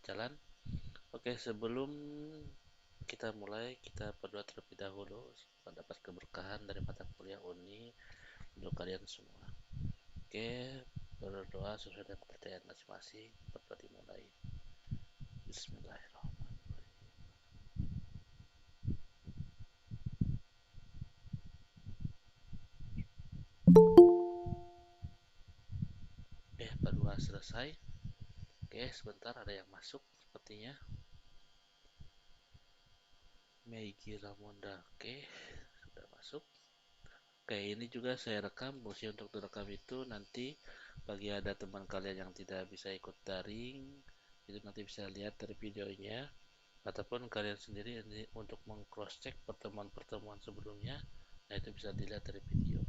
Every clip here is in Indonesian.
berjalan. Oke, sebelum kita mulai, kita berdoa terlebih dahulu dapat keberkahan dari mata kuliah Uni untuk kalian semua. Oke, berdoa sesuai dengan kepercayaan masing-masing. Berdoa dimulai. Bismillahirrahmanirrahim. Oke, berdoa selesai. Oke, sebentar ada yang masuk sepertinya. Meiji Ramonda. Oke, sudah masuk. Oke, ini juga saya rekam. Fungsi untuk direkam itu nanti bagi ada teman kalian yang tidak bisa ikut daring, itu nanti bisa lihat dari videonya, ataupun kalian sendiri ini untuk meng-cross check pertemuan-pertemuan sebelumnya, nah itu bisa dilihat dari video.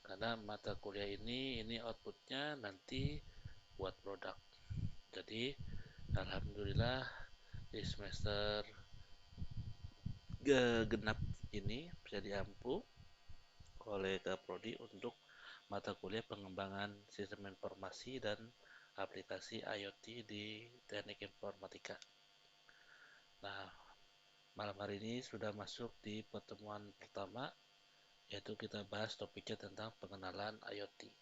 Karena mata kuliah ini outputnya nanti buat produk. Jadi alhamdulillah di semester genap ini bisa diampu oleh Kaprodi untuk mata kuliah pengembangan sistem informasi dan aplikasi IoT di Teknik Informatika. Nah, malam hari ini sudah masuk di pertemuan pertama, yaitu kita bahas topiknya tentang pengenalan IoT.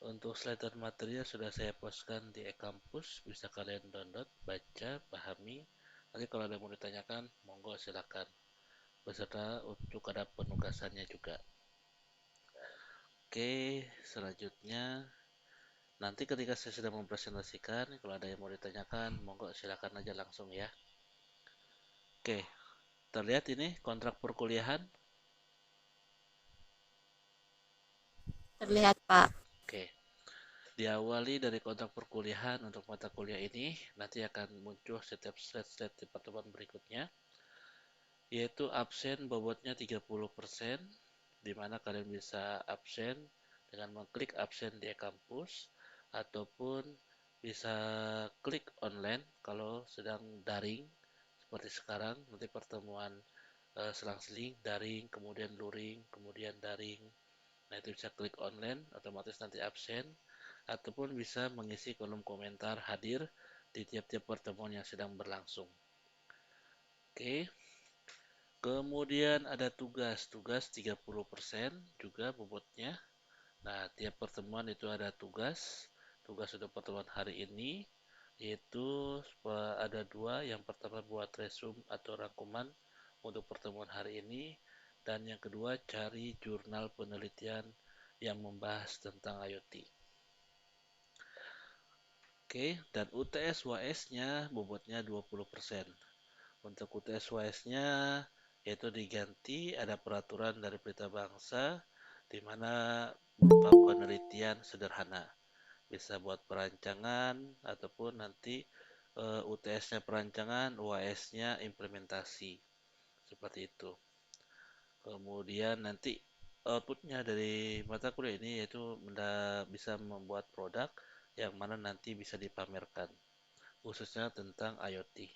Untuk slide dan material sudah saya postkan di e-kampus, bisa kalian download, baca, pahami. Nanti kalau ada yang mau ditanyakan, monggo silakan. Beserta untuk ada penugasannya juga. Oke, selanjutnya nanti ketika saya sudah mempresentasikan, kalau ada yang mau ditanyakan, monggo silakan aja langsung ya. Oke, terlihat ini kontrak perkuliahan. Terlihat, Pak. Oke, diawali dari kontrak perkuliahan untuk mata kuliah ini, nanti akan muncul setiap slide-slide di pertemuan berikutnya, yaitu absen bobotnya 30%, di mana kalian bisa absen dengan mengklik absen di e-kampus, ataupun bisa klik online kalau sedang daring, seperti sekarang, nanti pertemuan selang-seling, daring, kemudian luring, kemudian daring. Nah, itu bisa klik online, otomatis nanti absen, ataupun bisa mengisi kolom komentar hadir di tiap-tiap pertemuan yang sedang berlangsung. Oke, kemudian ada tugas 30% juga bobotnya. Nah, tiap pertemuan itu ada tugas untuk pertemuan hari ini, yaitu ada dua. Yang pertama buat resume atau rangkuman untuk pertemuan hari ini, dan yang kedua cari jurnal penelitian yang membahas tentang IoT. Oke, dan UTS WS-nya bobotnya 20%. Untuk UTS WS-nya yaitu diganti ada peraturan dari Pelita Bangsa di mana berupa penelitian sederhana. Bisa buat perancangan ataupun nanti UTS-nya perancangan, UAS-nya implementasi. Seperti itu. Kemudian nanti outputnya dari mata kuliah ini yaitu bisa membuat produk yang mana nanti bisa dipamerkan, khususnya tentang IoT.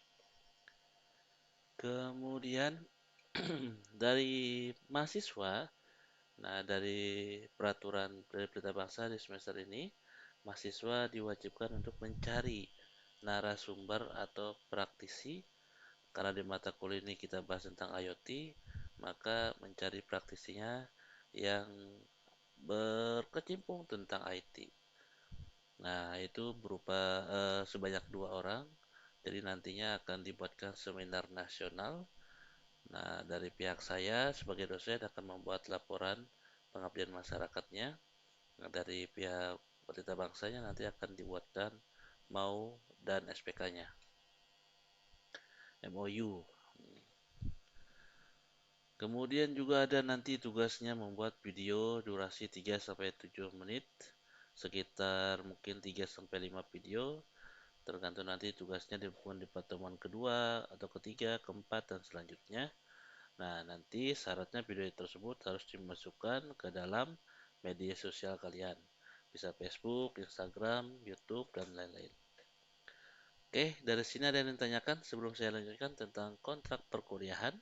Kemudian dari mahasiswa, nah dari peraturan dari Pelita Bangsa di semester ini, mahasiswa diwajibkan untuk mencari narasumber atau praktisi, karena di mata kuliah ini kita bahas tentang IoT, maka mencari praktisinya yang berkecimpung tentang IT. Nah, itu berupa sebanyak 2 orang. Jadi nantinya akan dibuatkan seminar nasional. Nah, dari pihak saya sebagai dosen akan membuat laporan pengabdian masyarakatnya. Nah, dari pihak Pelita Bangsanya nanti akan dibuatkan MAU dan SPK-nya, MOU. Kemudian juga ada nanti tugasnya membuat video durasi 3-7 menit, sekitar mungkin 3-5 video, tergantung nanti tugasnya di pertemuan kedua atau ketiga, keempat, dan selanjutnya. Nah, nanti syaratnya video tersebut harus dimasukkan ke dalam media sosial kalian. Bisa Facebook, Instagram, YouTube, dan lain-lain. Oke, dari sini ada yang ditanyakan sebelum saya lanjutkan tentang kontrak perkuliahan.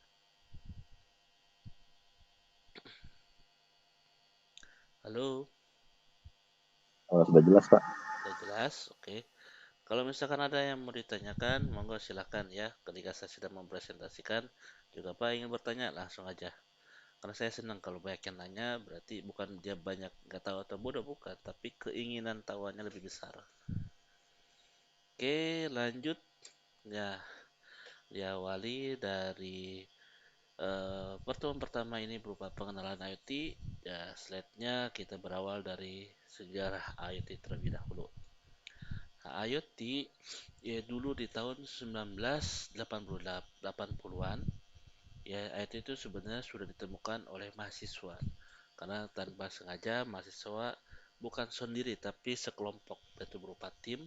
Halo, Sudah jelas, Pak. udah jelas? Oke. Kalau misalkan ada yang mau ditanyakan, monggo silakan ya. Ketika saya sedang mempresentasikan, juga Pak ingin bertanya, langsung aja. Karena saya senang kalau banyak yang nanya, berarti bukan dia banyak nggak tahu atau bodoh, bukan. Tapi keinginan tahuannya lebih besar. Oke, lanjut. Ya, diawali dari pertemuan pertama ini berupa pengenalan IoT. Ya, slide-nya kita berawal dari sejarah IoT terlebih dahulu. Nah, IoT ya dulu di tahun 1980-an ya IoT itu sebenarnya sudah ditemukan oleh mahasiswa karena tanpa sengaja mahasiswa bukan sendiri tapi sekelompok yaitu berupa tim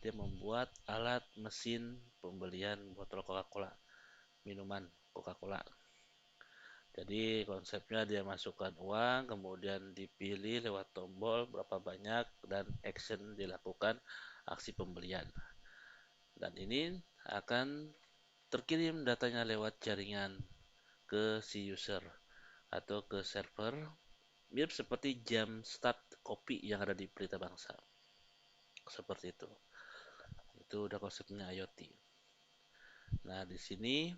dia membuat alat mesin pembelian botol Coca-Cola minuman Coca-Cola. Jadi konsepnya dia masukkan uang, kemudian dipilih lewat tombol berapa banyak dan action dilakukan aksi pembelian. Dan ini akan terkirim datanya lewat jaringan ke si user atau ke server, mirip seperti jam start kopi yang ada di Berita Bangsa. Seperti itu. Itu udah konsepnya IoT. Nah, di sini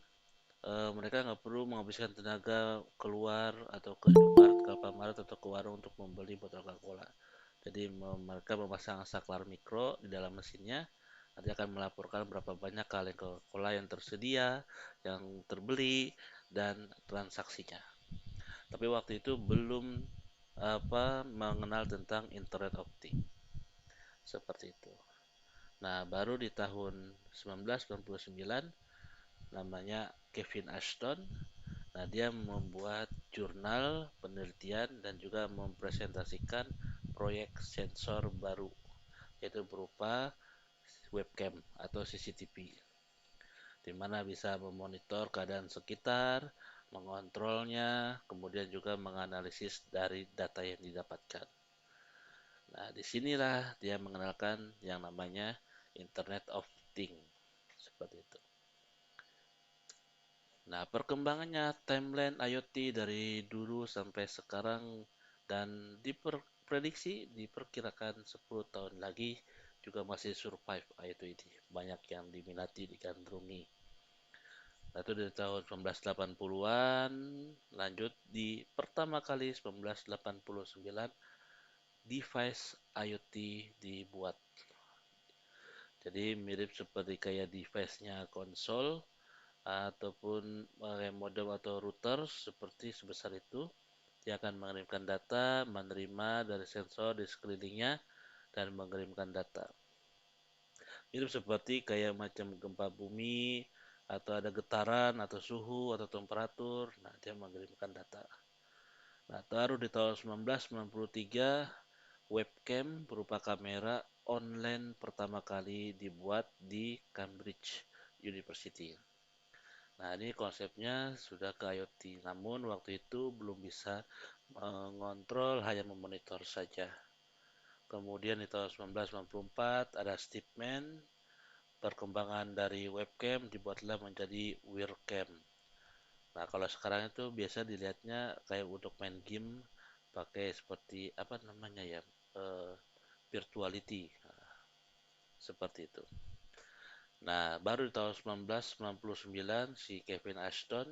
mereka nggak perlu menghabiskan tenaga keluar atau ke Indomaret, ke Alfamart atau ke warung untuk membeli botol Coca-Cola. Jadi mereka memasang saklar mikro di dalam mesinnya, nanti akan melaporkan berapa banyak kaleng Coca-Cola yang tersedia, yang terbeli, dan transaksinya. Tapi waktu itu belum mengenal tentang Internet of Things seperti itu. Nah, baru di tahun 1999 namanya Kevin Ashton. Nah, dia membuat jurnal penelitian dan juga mempresentasikan proyek sensor baru, yaitu berupa webcam atau CCTV, di mana bisa memonitor keadaan sekitar, mengontrolnya, kemudian juga menganalisis dari data yang didapatkan. Nah, disinilah dia mengenalkan yang namanya Internet of Things, seperti itu. Nah, perkembangannya timeline IoT dari dulu sampai sekarang dan diprediksi diperkirakan 10 tahun lagi juga masih survive IoT ini. Banyak yang diminati, digandrungi. Nah, itu dari tahun 1980-an, lanjut di pertama kali 1989 device IoT dibuat. Jadi mirip seperti kayak device-nya konsol ataupun modem atau router seperti sebesar itu. Dia akan mengirimkan data, menerima dari sensor di sekelilingnya dan mengirimkan data. Mirip seperti kayak macam gempa bumi atau ada getaran atau suhu atau temperatur. Nah, dia mengirimkan data. Nah, baru di tahun 1993 webcam berupa kamera online pertama kali dibuat di Cambridge University. Nah, ini konsepnya sudah ke IoT, namun waktu itu belum bisa mengontrol, hanya memonitor saja. Kemudian di tahun 1994 ada Steepman, perkembangan dari webcam dibuatlah menjadi Webcam. Nah, kalau sekarang itu biasa dilihatnya kayak untuk main game pakai seperti apa namanya ya, eh, virtuality, nah, seperti itu. Nah, baru di tahun 1999 si Kevin Ashton,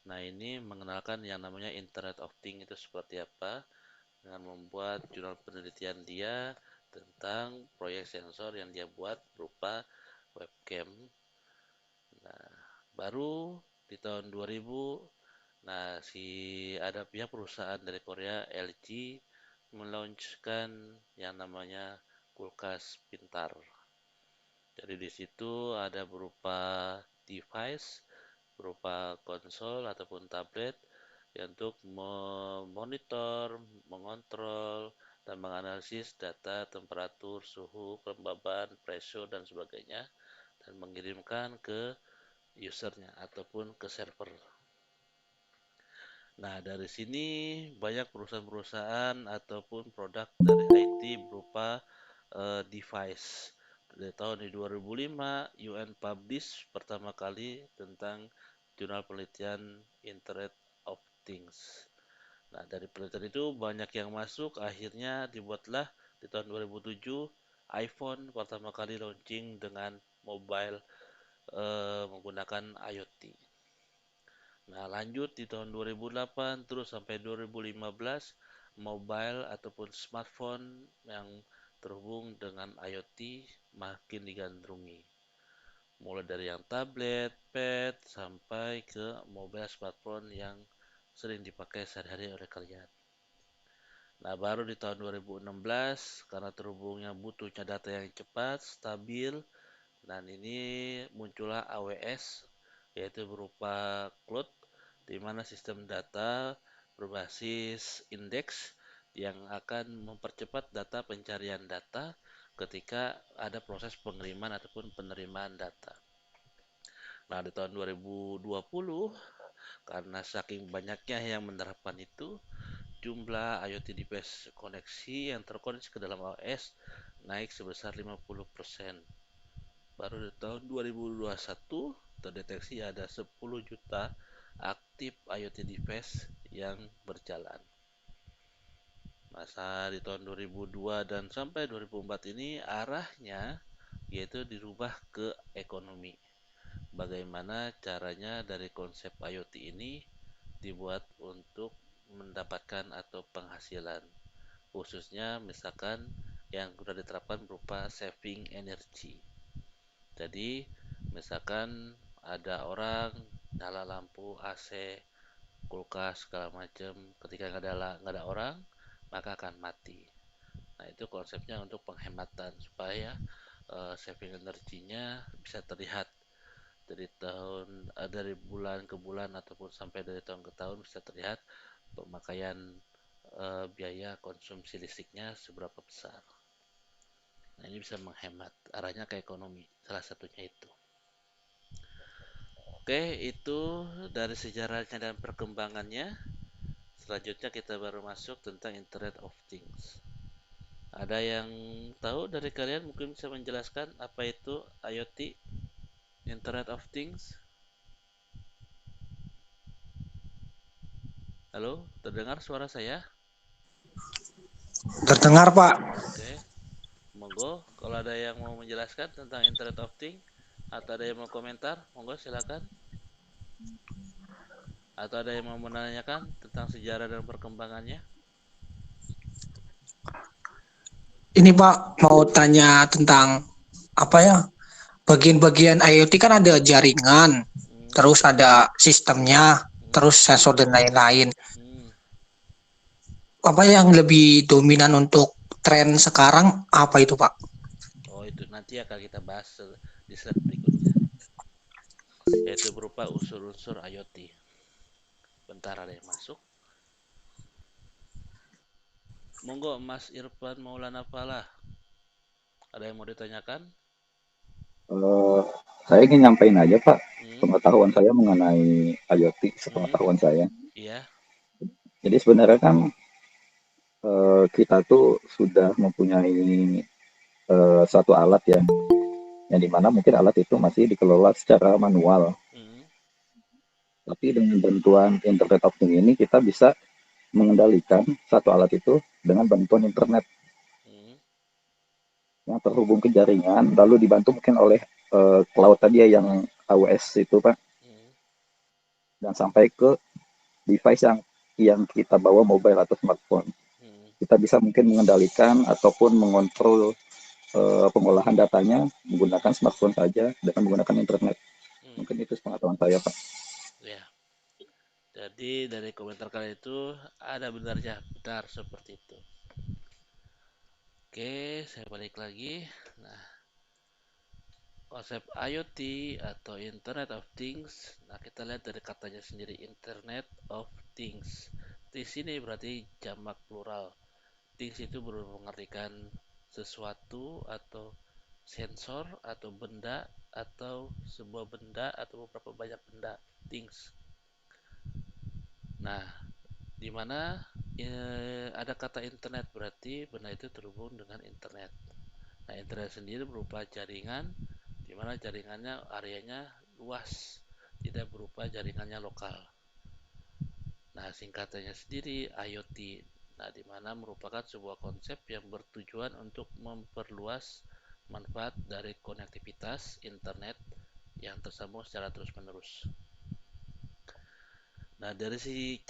nah ini mengenalkan yang namanya Internet of Things itu seperti apa dengan membuat jurnal penelitian dia tentang proyek sensor yang dia buat berupa webcam. Nah, baru di tahun 2000, nah si ada pihak perusahaan dari Korea LG meluncurkan yang namanya kulkas pintar. Jadi di situ ada berupa device, berupa konsol ataupun tablet yang untuk memonitor, mengontrol, dan menganalisis data temperatur, suhu, kelembaban, pressure, dan sebagainya, dan mengirimkan ke usernya ataupun ke server. Nah, dari sini banyak perusahaan-perusahaan ataupun produk dari IT berupa device. Dari tahun 2005, UN publish pertama kali tentang jurnal penelitian Internet of Things. Nah, dari penelitian itu banyak yang masuk, akhirnya dibuatlah di tahun 2007 iPhone pertama kali launching dengan mobile menggunakan IoT. Nah, lanjut di tahun 2008 terus sampai 2015 mobile ataupun smartphone yang terhubung dengan IoT makin digandrungi. Mulai dari yang tablet, pad, sampai ke mobile smartphone yang sering dipakai sehari-hari oleh kalian. Nah, baru di tahun 2016 karena terhubungnya butuhnya data yang cepat, stabil, dan ini muncullah AWS yaitu berupa cloud di mana sistem data berbasis indeks yang akan mempercepat data pencarian data ketika ada proses pengiriman ataupun penerimaan data. Nah, di tahun 2020 karena saking banyaknya yang menerapkan itu, jumlah IoT device koneksi yang terkoneksi ke dalam OS naik sebesar 50%. Baru di tahun 2021 terdeteksi ada 10 juta aktif IoT device yang berjalan. Masa di tahun 2002 dan sampai 2004 ini arahnya yaitu dirubah ke ekonomi. Bagaimana caranya dari konsep IoT ini dibuat untuk mendapatkan atau penghasilan, khususnya misalkan yang sudah diterapkan berupa saving energy. Jadi misalkan ada orang nyala lampu AC, kulkas segala macam, ketika nggak ada orang maka akan mati. Nah, itu konsepnya untuk penghematan supaya saving energinya bisa terlihat dari bulan ke bulan ataupun sampai dari tahun ke tahun bisa terlihat pemakaian biaya konsumsi listriknya seberapa besar. Nah, ini bisa menghemat, arahnya ke ekonomi, salah satunya itu. Oke, itu dari sejarahnya dan perkembangannya. Selanjutnya kita baru masuk tentang Internet of Things. Ada yang tahu dari kalian mungkin bisa menjelaskan apa itu IoT, Internet of Things? Halo, terdengar suara saya? Terdengar, Pak. Oke, monggo kalau ada yang mau menjelaskan tentang Internet of Things atau ada yang mau komentar, monggo silakan. Atau ada yang mau menanyakan tentang sejarah dan perkembangannya? Ini Pak mau tanya tentang apa ya? Bagian-bagian IoT kan ada jaringan, Hmm, terus ada sistemnya, hmm, terus sensor dan lain-lain. hmm. Apa yang lebih dominan untuk tren sekarang apa itu, Pak? Oh, itu nanti akan kita bahas di slide berikutnya, yaitu berupa unsur-unsur IoT. Bentar ada yang masuk. Monggo Mas Irfan Maulana Falah. Ada yang mau ditanyakan? Eh, saya ingin nyampein aja Pak, Hmm, pengetahuan saya mengenai IoT, hmm, sepengetahuan saya. iya, Jadi sebenarnya kan kita tuh sudah mempunyai satu alat ya, yang dimana mungkin alat itu masih dikelola secara manual. hmm, Tapi dengan bantuan Internet of Things ini kita bisa mengendalikan satu alat itu dengan bantuan internet hmm, yang terhubung ke jaringan, lalu dibantu mungkin oleh cloud tadi ya yang AWS itu Pak, hmm, dan sampai ke device yang kita bawa mobile atau smartphone. hmm, Kita bisa mungkin mengendalikan ataupun mengontrol pengolahan datanya menggunakan smartphone saja dengan menggunakan internet. hmm. Mungkin itu pengetahuan saya, Pak. Ya, jadi dari komentar kalian itu ada benarnya, benar seperti itu. Oke, saya balik lagi. Nah, konsep IoT atau Internet of Things. Nah, kita lihat dari katanya sendiri Internet of Things. Di sini berarti jamak plural. Things itu mengartikan sesuatu atau sensor atau benda atau sebuah benda atau beberapa banyak benda. Things. Nah, di mana ada kata internet berarti benda itu terhubung dengan internet. Nah, internet sendiri berupa jaringan di mana jaringannya areanya luas, tidak berupa jaringannya lokal. Nah, singkatannya sendiri IoT. Nah, di mana merupakan sebuah konsep yang bertujuan untuk memperluas manfaat dari konektivitas internet yang tersambung secara terus-menerus. Nah, dari si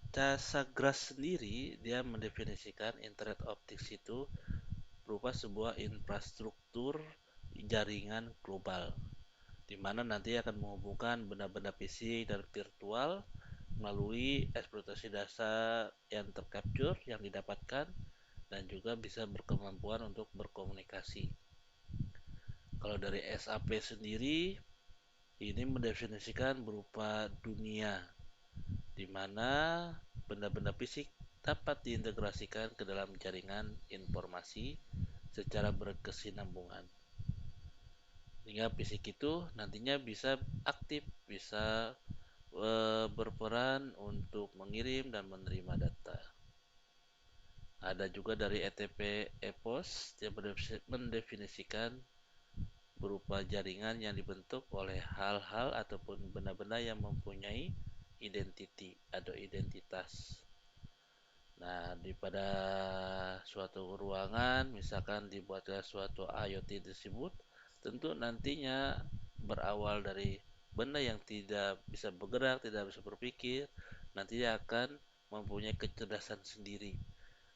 Casagras sendiri, dia mendefinisikan internet optik itu berupa sebuah infrastruktur jaringan global, di mana nanti akan menghubungkan benda-benda fisik dan virtual melalui eksploitasi data yang tercapture yang didapatkan dan juga bisa berkemampuan untuk berkomunikasi. Kalau dari SAP sendiri, ini mendefinisikan berupa dunia di mana benda-benda fisik dapat diintegrasikan ke dalam jaringan informasi secara berkesinambungan. Sehingga fisik itu nantinya bisa aktif, bisa berperan untuk mengirim dan menerima data. Ada juga dari ETP EPOS yang mendefinisikan berupa jaringan yang dibentuk oleh hal-hal ataupun benda-benda yang mempunyai identity atau identitas. Nah, pada suatu ruangan, misalkan dibuatlah suatu IoT tersebut, tentu nantinya berawal dari benda yang tidak bisa bergerak, tidak bisa berpikir, nanti akan mempunyai kecerdasan sendiri.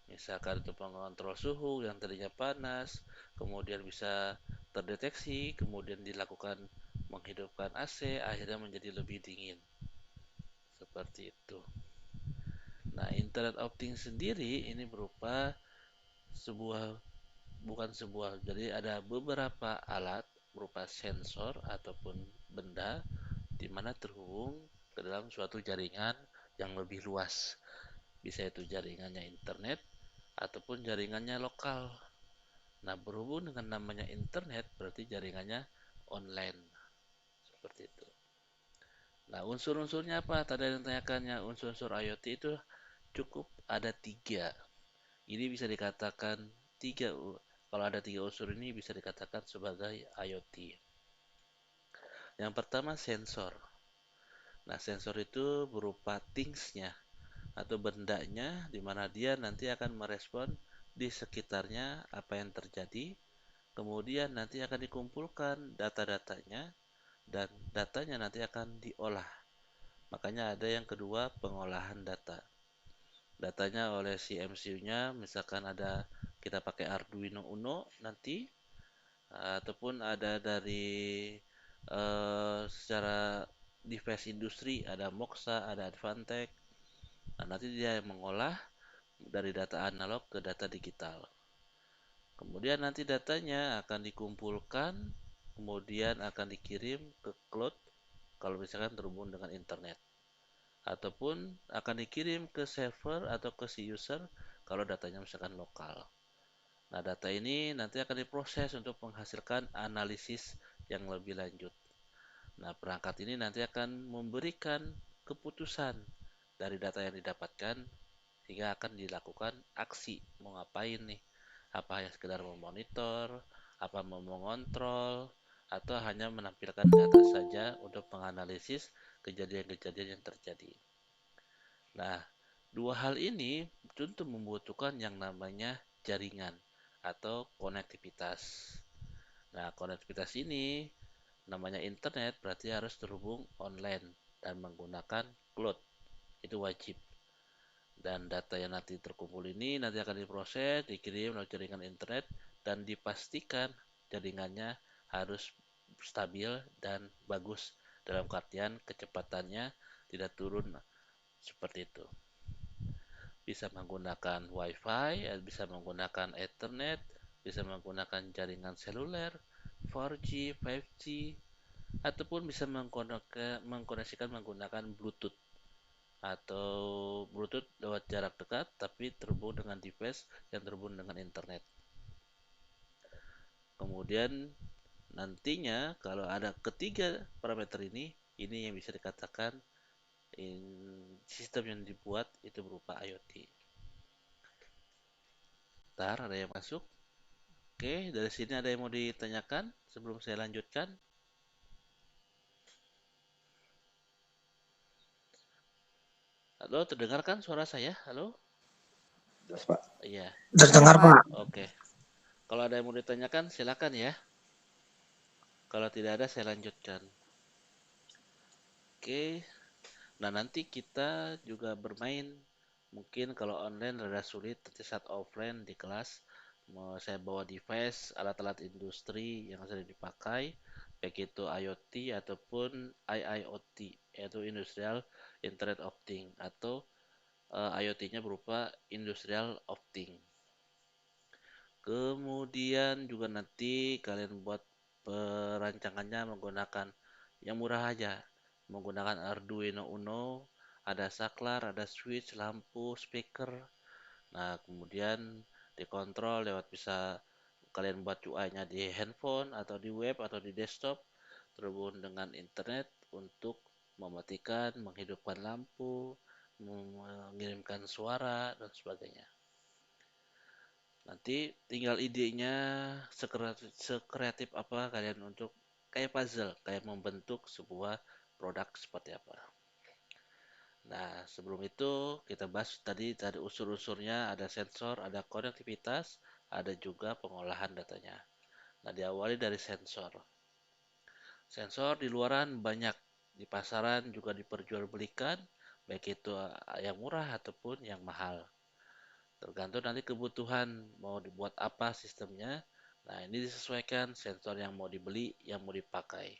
Misalkan untuk mengontrol suhu yang tadinya panas, kemudian bisa terdeteksi, kemudian dilakukan menghidupkan AC, akhirnya menjadi lebih dingin. Seperti itu. Nah, internet opting sendiri ini berupa sebuah jadi ada beberapa alat berupa sensor ataupun benda di mana terhubung ke dalam suatu jaringan yang lebih luas. Bisa itu jaringannya internet ataupun jaringannya lokal. Nah, berhubung dengan namanya internet berarti jaringannya online. Seperti itu. Nah, unsur-unsurnya apa? Tadi yang tanyakannya unsur-unsur IoT itu cukup ada 3. Ini bisa dikatakan 3. Kalau ada 3 unsur ini bisa dikatakan sebagai IoT. Yang pertama sensor. Nah, sensor itu berupa things-nya atau bendanya di mana dia nanti akan merespon di sekitarnya apa yang terjadi. Kemudian nanti akan dikumpulkan data-datanya dan datanya nanti akan diolah. Makanya ada yang kedua, pengolahan data. Datanya oleh si MCU-nya, misalkan ada kita pakai Arduino Uno nanti, ataupun ada dari secara device industri, ada Moxa, ada Advantech. Nah, nanti dia yang mengolah dari data analog ke data digital. Kemudian nanti datanya akan dikumpulkan, kemudian akan dikirim ke cloud kalau misalkan terhubung dengan internet. Ataupun akan dikirim ke server atau ke si user kalau datanya misalkan lokal. Nah, data ini nanti akan diproses untuk menghasilkan analisis yang lebih lanjut. Nah, perangkat ini nanti akan memberikan keputusan dari data yang didapatkan sehingga akan dilakukan aksi mau ngapain nih, apa hanya sekedar memonitor, apa mau mengontrol, atau hanya menampilkan data saja untuk menganalisis kejadian-kejadian yang terjadi. Nah, dua hal ini tentu membutuhkan yang namanya jaringan atau konektivitas. Nah, konektivitas ini namanya internet berarti harus terhubung online dan menggunakan cloud. Itu wajib. Dan data yang nanti terkumpul ini nanti akan diproses, dikirim melalui jaringan internet dan dipastikan jaringannya harus stabil dan bagus dalam artian kecepatannya tidak turun seperti itu. Bisa menggunakan WiFi, bisa menggunakan Ethernet, bisa menggunakan jaringan seluler, 4G, 5G, ataupun bisa mengkoneksikan menggunakan Bluetooth atau Bluetooth lewat jarak dekat tapi terhubung dengan device yang terhubung dengan internet. Kemudian nantinya kalau ada ketiga parameter ini yang bisa dikatakan sistem yang dibuat itu berupa IoT. Ntar ada yang masuk. Oke, dari sini ada yang mau ditanyakan sebelum saya lanjutkan? Halo, terdengar kan suara saya? Halo? Jelas, Pak. Iya, Terdengar, Pak. oke. Kalau ada yang mau ditanyakan, silakan ya. Kalau tidak ada, saya lanjutkan. Oke. Nah, nanti kita juga bermain. Mungkin kalau online rada sulit, nanti saat offline di kelas, mau saya bawa device, alat-alat industri yang sering dipakai, baik itu IoT ataupun IIoT, yaitu Industrial Internet of Things, atau IoT-nya berupa Industrial of Things. Kemudian juga nanti kalian buat perancangannya menggunakan yang murah aja, menggunakan Arduino Uno, ada saklar, ada switch, lampu, speaker. Nah, kemudian dikontrol lewat bisa kalian buat UI-nya di handphone atau di web atau di desktop, terhubung dengan internet untuk mematikan, menghidupkan lampu, mengirimkan suara dan sebagainya. Nanti tinggal idenya sekreatif apa kalian untuk kayak puzzle, kayak membentuk sebuah produk seperti apa. Nah, sebelum itu kita bahas tadi unsur-unsurnya ada sensor, ada konektivitas, ada juga pengolahan datanya. Nah, diawali dari sensor. Sensor di luaran banyak, di pasaran juga diperjualbelikan, baik itu yang murah ataupun yang mahal. Tergantung nanti kebutuhan mau dibuat apa sistemnya. Nah, ini disesuaikan sensor yang mau dibeli, yang mau dipakai.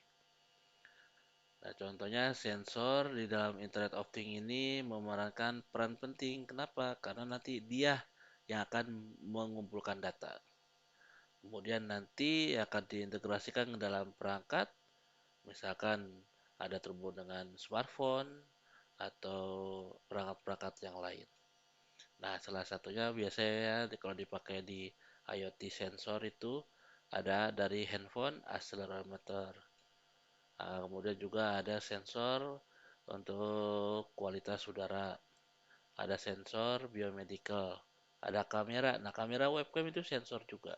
Nah, contohnya sensor di dalam Internet of Things ini memerankan peran penting. Kenapa? Karena nanti dia yang akan mengumpulkan data. Kemudian nanti akan diintegrasikan ke dalam perangkat, misalkan ada terhubung dengan smartphone atau perangkat-perangkat yang lain. Nah, salah satunya biasanya kalau dipakai di IoT sensor itu ada dari handphone accelerometer. Nah, kemudian juga ada sensor untuk kualitas udara, ada sensor biomedical, ada kamera. Nah, kamera webcam itu sensor juga.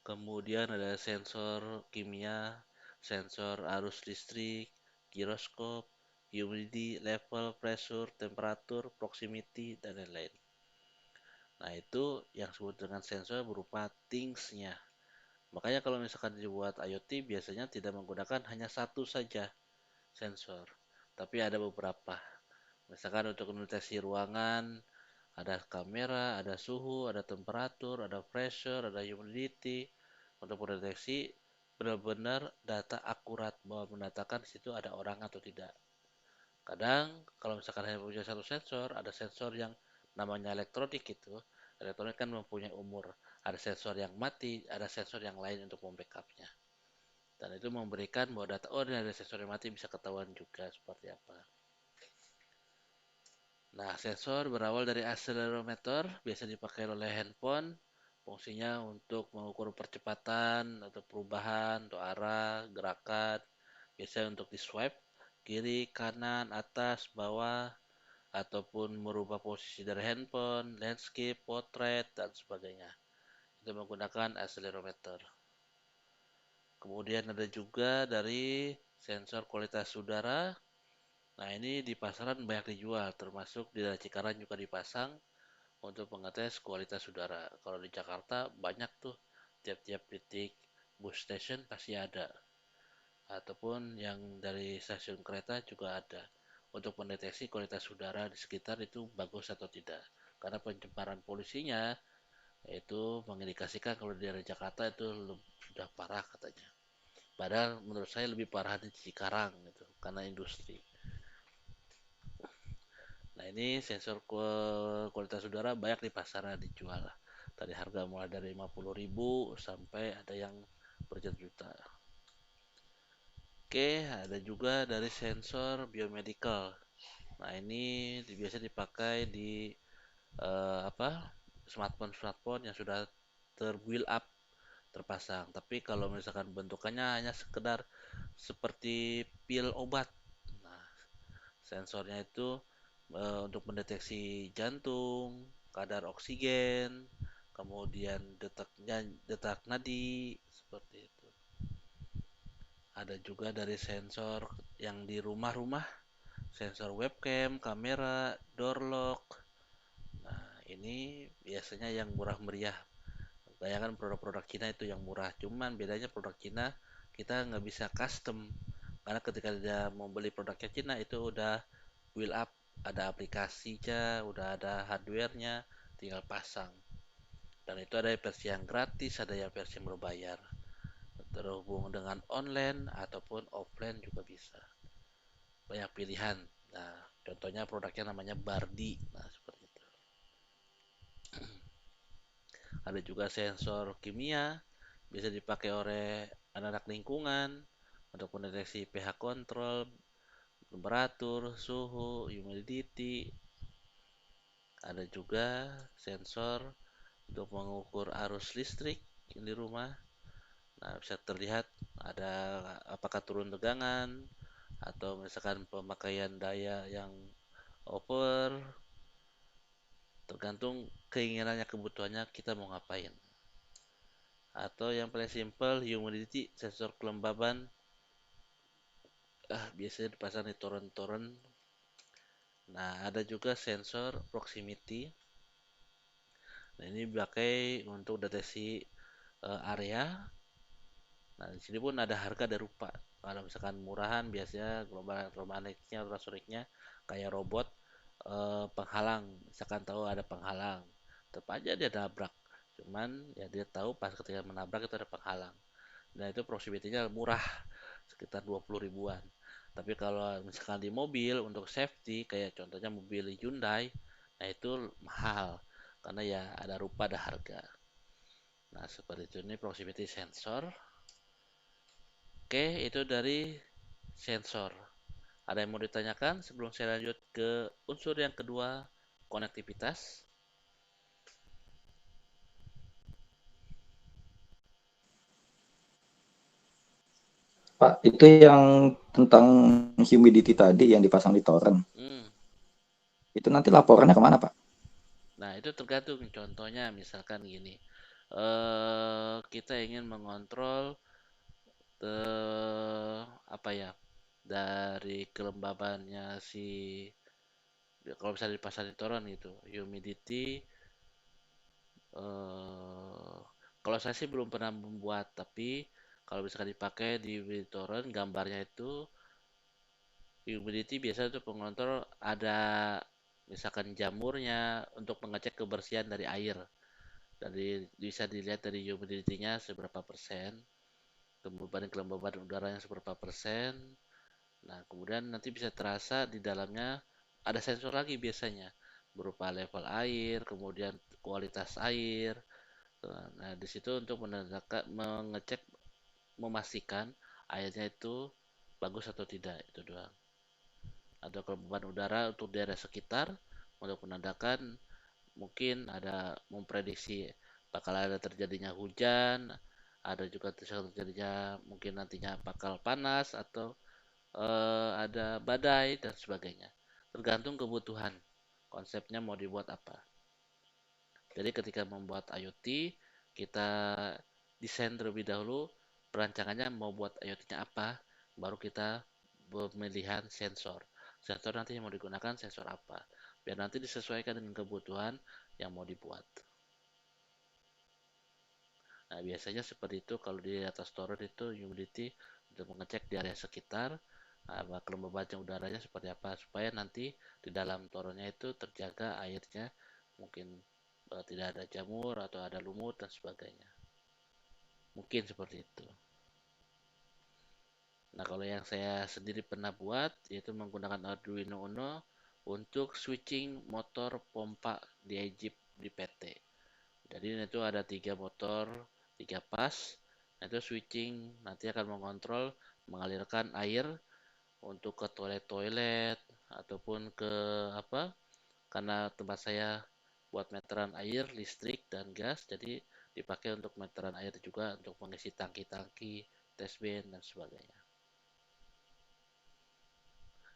Kemudian ada sensor kimia, sensor arus listrik, giroskop, humidity, level, pressure, temperatur, proximity, dan lain-lain. Nah, itu yang disebut dengan sensor berupa things-nya. Makanya kalau misalkan dibuat IoT biasanya tidak menggunakan hanya satu saja sensor, tapi ada beberapa. Misalkan untuk mendeteksi ruangan, ada kamera, ada suhu, ada temperatur, ada pressure, ada humidity. Untuk mendeteksi benar-benar data akurat bahwa mendatangkan di situ ada orang atau tidak. Kadang kalau misalkan hanya punya satu sensor, ada sensor yang namanya elektronik itu. Elektronik kan mempunyai umur. Ada sensor yang mati, ada sensor yang lain untuk membackupnya. Dan itu memberikan bahwa data, oh ini ada sensor yang mati bisa ketahuan juga seperti apa. Nah, sensor berawal dari accelerometer, biasa dipakai oleh handphone. Fungsinya untuk mengukur percepatan atau perubahan atau arah, gerakan. Biasanya untuk di swipe, kiri, kanan, atas, bawah, ataupun merubah posisi dari handphone, landscape, potret, dan sebagainya. Itu menggunakan accelerometer. Kemudian ada juga dari sensor kualitas udara. Nah, ini di pasaran banyak dijual, termasuk di daerah Cikarang juga dipasang untuk mengetes kualitas udara. Kalau di Jakarta banyak tuh, tiap-tiap titik bus station pasti ada. Ataupun yang dari stasiun kereta juga ada. Untuk mendeteksi kualitas udara di sekitar itu bagus atau tidak. Karena pencemaran polusinya itu mengindikasikan kalau di daerah Jakarta itu sudah parah katanya. Padahal menurut saya lebih parah di Cikarang gitu, karena industri. Nah, ini sensor kualitas udara banyak di pasaran dijual. Tadi harga mulai dari 50.000 sampai ada yang berjuta-juta. Oke, ada juga dari sensor biomedical. Nah, ini biasa dipakai di apa? Smartphone yang sudah terbuild up terpasang. Tapi kalau misalkan bentukannya hanya sekedar seperti pil obat. Nah, sensornya itu untuk mendeteksi jantung, kadar oksigen, kemudian detak nadi seperti itu. Ada juga dari sensor yang di rumah-rumah. sensor webcam, kamera, door lock. Nah, ini biasanya yang murah meriah. Bayangkan produk-produk Cina itu yang murah. Cuman bedanya produk Cina kita nggak bisa custom. Karena ketika dia mau beli produknya Cina itu udah build up, ada aplikasinya, udah ada hardware-nya, tinggal pasang. Dan itu ada versi yang gratis, ada yang versi yang berbayar. Terhubung dengan online ataupun offline juga bisa. Banyak pilihan. Nah, contohnya produknya namanya Bardi. Nah, seperti itu. Ada juga sensor kimia, bisa dipakai oleh anak-anak lingkungan untuk mendeteksi pH kontrol, temperatur, suhu, humidity. Ada juga sensor untuk mengukur arus listrik di rumah. Nah, bisa terlihat ada apakah turun tegangan atau misalkan pemakaian daya yang over, tergantung keinginannya, kebutuhannya kita mau ngapain. Atau yang paling simple, humidity, sensor kelembaban. Biasanya dipasang di toren-toren. Nah, ada juga sensor proximity. Nah, ini dipakai untuk deteksi area. Nah, di sini pun ada harga dan rupa. Kalau misalkan murahan biasanya global elektromagnetnya, ultrasoniknya kayak robot penghalang. Misalkan tahu ada penghalang, tetap aja dia nabrak. Cuman ya dia tahu pas ketika menabrak itu ada penghalang. Nah, itu proximity-nya murah, sekitar 20 ribuan. Tapi kalau misalkan di mobil untuk safety kayak contohnya mobil Hyundai, nah itu mahal karena ya ada rupa ada harga. Nah, seperti itu, ini proximity sensor. Oke, itu dari sensor. Ada yang mau ditanyakan sebelum saya lanjut ke unsur yang kedua, konektivitas? Pak, itu yang tentang humidity tadi yang dipasang di toren, Hmm. itu nanti laporannya kemana, Pak? Nah, itu tergantung. Contohnya misalkan gini. Kita ingin mengontrol apa ya, dari kelembabannya si, kalau misalnya dipasang di toren gitu, humidity. eh Kalau saya sih belum pernah membuat, tapi kalau misalkan dipakai di BitTorrent, gambarnya itu humidity biasa untuk pengontrol ada misalkan jamurnya untuk mengecek kebersihan dari air. Dari bisa dilihat dari humidity-nya seberapa persen, kemudian kelembaban udaranya seberapa persen. Nah, kemudian nanti bisa terasa di dalamnya ada sensor lagi biasanya berupa level air, kemudian kualitas air. Nah, di situ untuk menandakan, mengecek, memastikan airnya itu bagus atau tidak, itu doang. Ada kelembaban udara untuk daerah sekitar untuk menandakan mungkin ada memprediksi bakal ada terjadinya hujan, ada juga terjadinya mungkin nantinya bakal panas atau ada badai dan sebagainya. Tergantung kebutuhan. Konsepnya mau dibuat apa. Jadi ketika membuat IoT, kita desain terlebih dahulu perancangannya mau buat IoT-nya apa, baru kita pemilihan sensor. Sensor nanti yang mau digunakan sensor apa, biar nanti disesuaikan dengan kebutuhan yang mau dibuat. Nah, biasanya seperti itu kalau di atas toren itu humidity untuk mengecek di area sekitar, kelembaban udaranya seperti apa supaya nanti di dalam torennya itu terjaga airnya, mungkin tidak ada jamur atau ada lumut dan sebagainya. Mungkin seperti itu. Nah, kalau yang saya sendiri pernah buat yaitu menggunakan Arduino Uno untuk switching motor pompa di Jeep di PT. Jadi itu ada 3 motor, 3 pas. Nah, itu switching nanti akan mengontrol mengalirkan air untuk ke toilet-toilet ataupun ke apa? Karena tempat saya buat meteran air, listrik dan gas, jadi dipakai untuk meteran air juga untuk mengisi tangki-tangki, test bin dan sebagainya.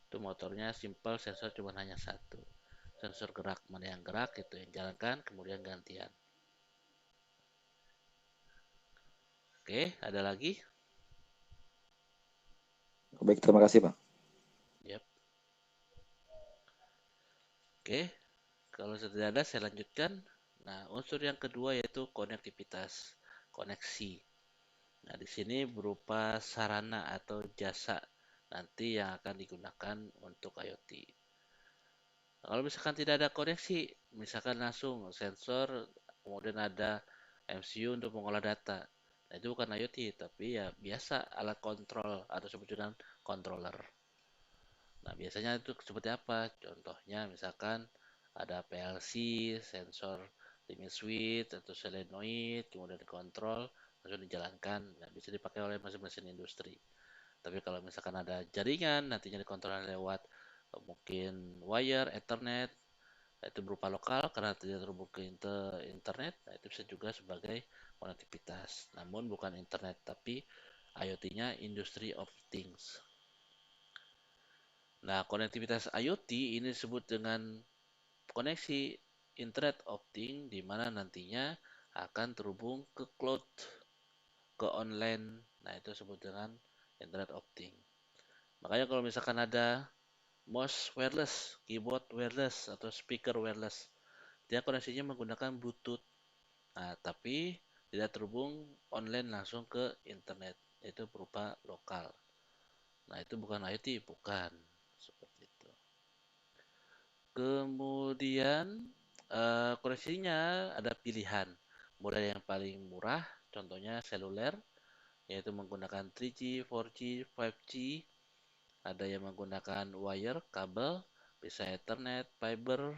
Itu motornya simple, sensor cuma hanya satu. Sensor gerak, mana yang gerak itu yang jalankan, kemudian gantian. Oke, ada lagi? Baik, terima kasih, Pak. Yap. Oke, kalau sudah ada saya lanjutkan. Nah, unsur yang kedua yaitu konektivitas, koneksi. Nah, di sini berupa sarana atau jasa nanti yang akan digunakan untuk IoT. Nah, kalau misalkan tidak ada koneksi, misalkan langsung sensor, kemudian ada MCU untuk mengolah data. Nah, itu bukan IoT, tapi ya biasa alat kontrol atau disebut dengan controller. Nah, biasanya itu seperti apa? Contohnya misalkan ada PLC, sensor limit switch atau solenoid, kemudian dikontrol, langsung dijalankan. Nah, bisa dipakai oleh mesin-mesin industri. Tapi kalau misalkan ada jaringan, nantinya dikontrol lewat mungkin wire, Ethernet, itu berupa lokal karena tidak terhubung ke internet. Nah, itu bisa juga sebagai konektivitas. Namun bukan internet, tapi IoT-nya Industry of Things. Nah, konektivitas IoT ini disebut dengan koneksi Internet of Things di mana nantinya akan terhubung ke cloud, ke online. Nah, itu disebut dengan Internet of Things. Makanya kalau misalkan ada mouse wireless, keyboard wireless, atau speaker wireless, dia koneksinya menggunakan Bluetooth. Nah, tapi tidak terhubung online langsung ke internet. Itu berupa lokal. Nah, itu bukan IoT, bukan. Seperti itu. Kemudian koneksinya ada pilihan. Model yang paling murah, contohnya seluler, yaitu menggunakan 3G, 4G, 5G. Ada yang menggunakan wire, kabel, bisa Ethernet, fiber.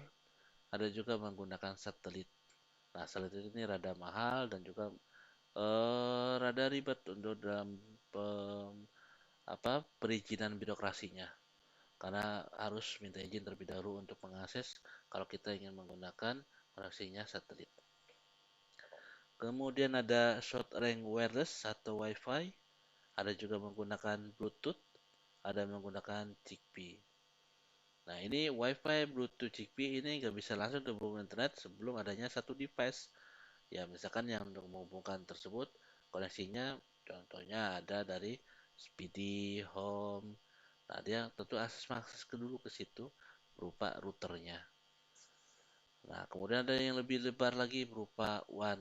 Ada juga menggunakan satelit. Nah, satelit ini rada mahal dan juga rada ribet untuk dalam perizinan birokrasinya. Karena harus minta izin terlebih dahulu untuk mengakses kalau kita ingin menggunakan koneksinya satelit. Kemudian ada short range wireless atau Wi-Fi, ada juga menggunakan Bluetooth, ada menggunakan Zigbee. Nah, ini Wi-Fi, Bluetooth, Zigbee ini nggak bisa langsung terhubung internet sebelum adanya satu device. Ya, misalkan yang untuk menghubungkan tersebut koneksinya contohnya ada dari Speedy, Home. Nah, dia tentu akses ke dulu ke situ berupa routernya. Nah, kemudian ada yang lebih lebar lagi berupa WAN,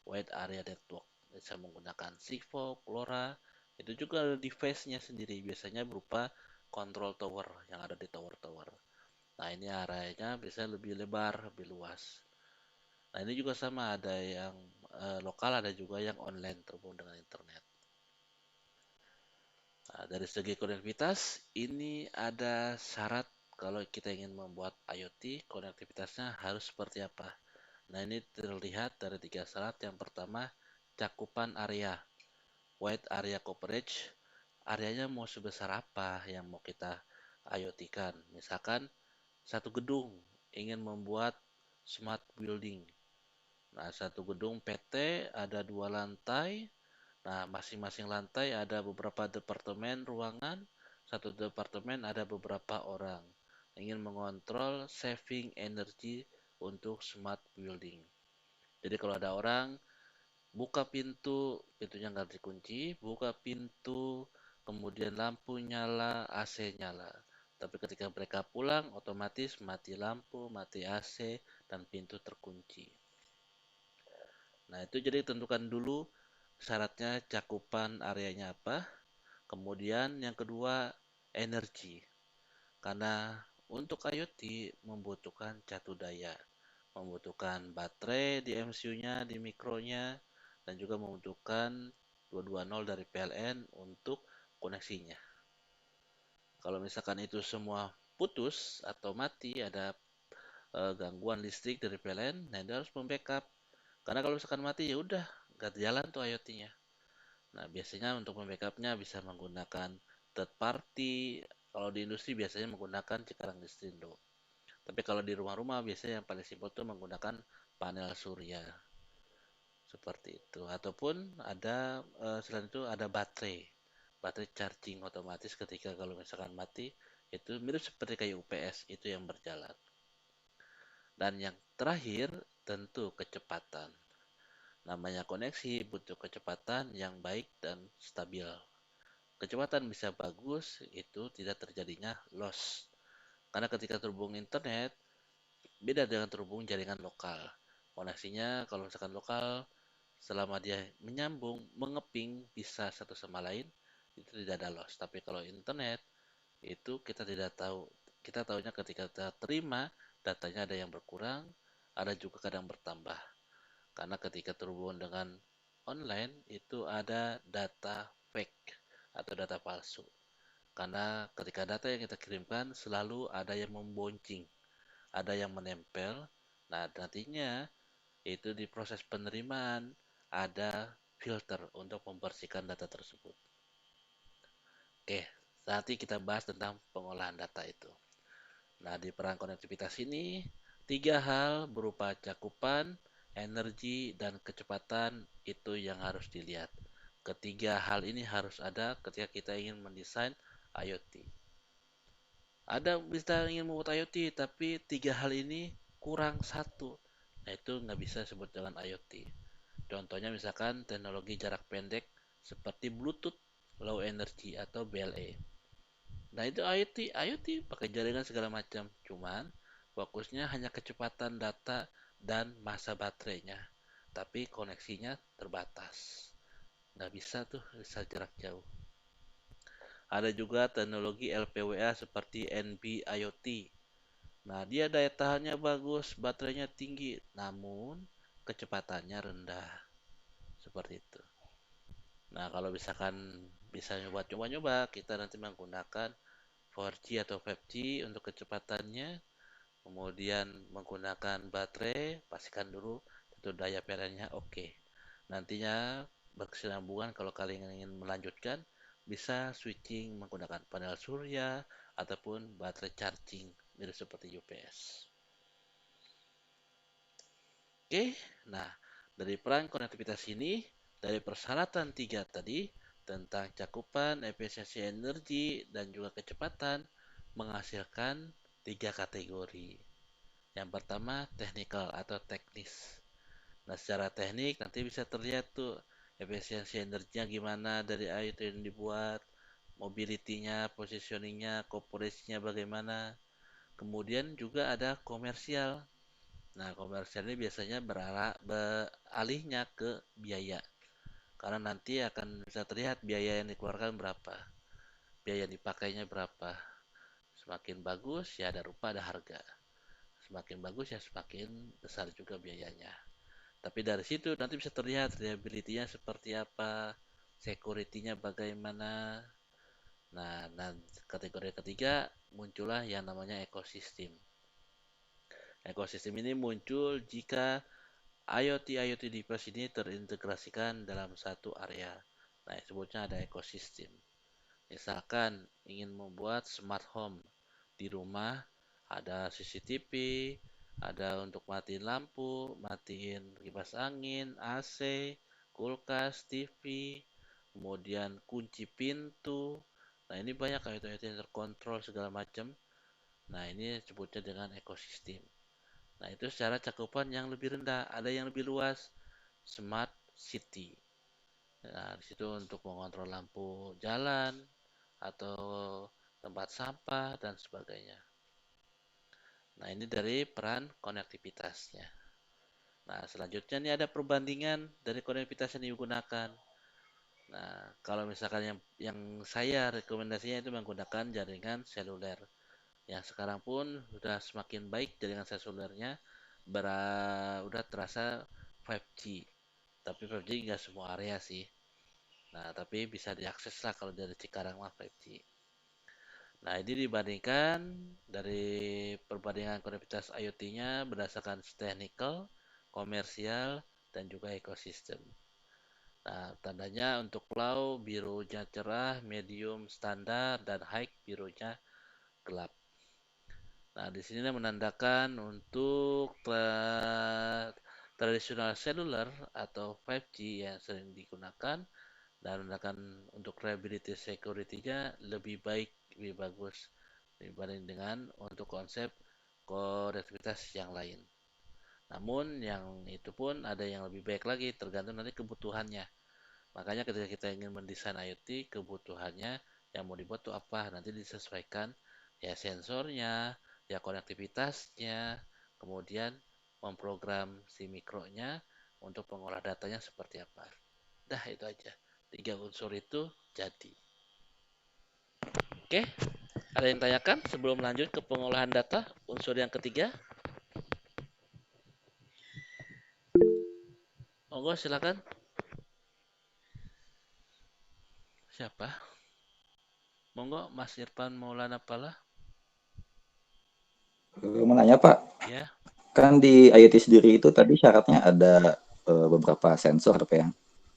Wide Area Network. Bisa menggunakan Sigfox, LoRa. Itu juga ada device-nya sendiri, biasanya berupa control tower yang ada di tower-tower. Nah, ini areanya bisa lebih lebar, lebih luas. Nah, ini juga sama, ada yang lokal, ada juga yang online terhubung dengan internet. Nah, dari segi konektivitas, ini ada syarat kalau kita ingin membuat IoT, konektivitasnya harus seperti apa. Nah, ini terlihat dari 3 syarat. Yang pertama, cakupan area, wide area coverage. Areanya mau sebesar apa yang mau kita IoT-kan. Misalkan satu gedung ingin membuat smart building. Nah, satu gedung PT ada 2 lantai. Nah, masing-masing lantai ada beberapa departemen ruangan. Satu departemen ada beberapa orang. Ingin mengontrol saving energy untuk smart building. Jadi kalau ada orang buka pintu, pintunya nggak dikunci, buka pintu, kemudian lampu nyala, AC nyala. Tapi ketika mereka pulang, otomatis mati lampu, mati AC, dan pintu terkunci. Nah, itu jadi tentukan dulu syaratnya cakupan areanya apa. Kemudian yang kedua, energi. Karena untuk IoT membutuhkan catu daya, membutuhkan baterai di MCU-nya, di mikronya, dan juga membutuhkan 220 dari PLN untuk koneksinya. Kalau misalkan itu semua putus atau mati, ada gangguan listrik dari PLN, nah itu harus membackup. Karena kalau misalkan mati ya udah nggak jalan tuh IoT-nya. Nah, biasanya untuk membackupnya bisa menggunakan third party. Kalau di industri biasanya menggunakan Cikarang Distrindo. Tapi kalau di rumah-rumah biasanya yang paling simpel itu menggunakan panel surya. Seperti itu. Ataupun ada selain itu ada baterai. Baterai charging otomatis ketika kalau misalkan mati itu mirip seperti kayak UPS itu yang berjalan. Dan yang terakhir tentu kecepatan. Namanya koneksi butuh kecepatan yang baik dan stabil. Kecepatan bisa bagus, itu tidak terjadinya loss. Karena ketika terhubung internet, beda dengan terhubung jaringan lokal. Koneksinya kalau misalkan lokal, selama dia menyambung, mengeping bisa satu sama lain, itu tidak ada loss. Tapi kalau internet, itu kita tidak tahu. Kita tahunya ketika kita terima, datanya ada yang berkurang, ada juga kadang bertambah. Karena ketika terhubung dengan online, itu ada data fake atau data palsu. Karena ketika data yang kita kirimkan selalu ada yang memboncing, ada yang menempel. Nah, nantinya itu di proses penerimaan ada filter untuk membersihkan data tersebut. Oke, nanti kita bahas tentang pengolahan data itu. Nah, di peran konektivitas ini, tiga hal berupa cakupan, energi, dan kecepatan itu yang harus dilihat. Ketiga hal ini harus ada ketika kita ingin mendesain IoT. Ada bisa ingin membuat IoT, tapi tiga hal ini kurang satu. Nah, itu nggak bisa disebut dengan IoT. Contohnya misalkan teknologi jarak pendek seperti Bluetooth, Low Energy atau BLE. Nah itu IoT pakai jaringan segala macam. Cuman fokusnya hanya kecepatan data dan masa baterainya. Tapi koneksinya terbatas. Nggak bisa tuh bisa jarak jauh. Ada juga teknologi LPWA seperti NB IoT. Nah dia daya tahannya bagus, baterainya tinggi, namun kecepatannya rendah. Seperti itu. Nah, kalau misalkan bisa nyoba-nyoba, kita nanti menggunakan 4G atau 5G untuk kecepatannya, kemudian menggunakan baterai, pastikan dulu itu daya PLN-nya oke. Nantinya berkesinambungan kalau kalian ingin melanjutkan, bisa switching menggunakan panel surya ataupun baterai charging, mirip seperti UPS. Oke, nah dari peran konektivitas ini, dari persyaratan tiga tadi tentang cakupan, efisiensi energi, dan juga kecepatan, menghasilkan tiga kategori. Yang pertama, technical atau teknis. Nah, secara teknik nanti bisa terlihat tuh efisiensi energinya gimana dari air yang dibuat, mobility-nya, positioning-nya, corporate-nya bagaimana. Kemudian juga ada komersial. Nah, komersial ini biasanya beralihnya ke biaya. Karena nanti akan bisa terlihat biaya yang dikeluarkan berapa, biaya yang dipakainya berapa. Semakin bagus ya ada rupa ada harga. Semakin bagus ya semakin besar juga biayanya. Tapi dari situ nanti bisa terlihat reliability-nya seperti apa, security-nya bagaimana. Nah, kategori ketiga muncullah yang namanya ekosistem. Ekosistem ini muncul jika IoT device ini terintegrasikan dalam satu area. Nah, sebutnya ada ekosistem. Misalkan ingin membuat smart home di rumah, ada CCTV, ada untuk matiin lampu, matiin kipas angin, AC, kulkas, TV, kemudian kunci pintu. Nah, ini banyak IoT yang terkontrol segala macam. Nah, ini sebutnya dengan ekosistem. Nah, itu secara cakupan yang lebih rendah, ada yang lebih luas, smart city. Nah, di situ untuk mengontrol lampu jalan atau tempat sampah dan sebagainya. Nah, ini dari peran konektivitasnya. Nah, selanjutnya ini ada perbandingan dari konektivitas yang digunakan. Nah, kalau misalkan yang saya rekomendasinya itu menggunakan jaringan seluler. Yang sekarang pun sudah semakin baik jaringan selulernya, udah terasa 5G. Tapi 5G nggak semua area sih. Nah, tapi bisa diakses lah kalau dari Cikarang mah 5G. Nah, ini dibandingkan dari perbandingan konektivitas IoT-nya berdasarkan technical, komersial, dan juga ekosistem. Nah, tandanya untuk low birunya cerah, medium standar, dan high birunya gelap. Nah, di sini menandakan untuk tradisional seluler atau 5G yang sering digunakan dan menandakan untuk reliability security-nya lebih baik, lebih bagus dibanding dengan untuk konsep konektivitas yang lain. Namun yang itu pun ada yang lebih baik lagi tergantung nanti kebutuhannya. Makanya ketika kita ingin mendesain IoT, kebutuhannya yang mau dibuat itu apa? Nanti disesuaikan ya sensornya, ya konektivitasnya, kemudian memprogram si mikronya untuk pengolah datanya seperti apa. Dah itu aja. 3 unsur itu jadi. Oke, ada yang tanyakan sebelum lanjut ke pengolahan data unsur yang ketiga? Monggo silakan. Siapa? Monggo Mas Irfan Maulana Pala. Mau nanya Pak, Ya. kan di IoT sendiri itu tadi syaratnya ada beberapa sensor Pak ya.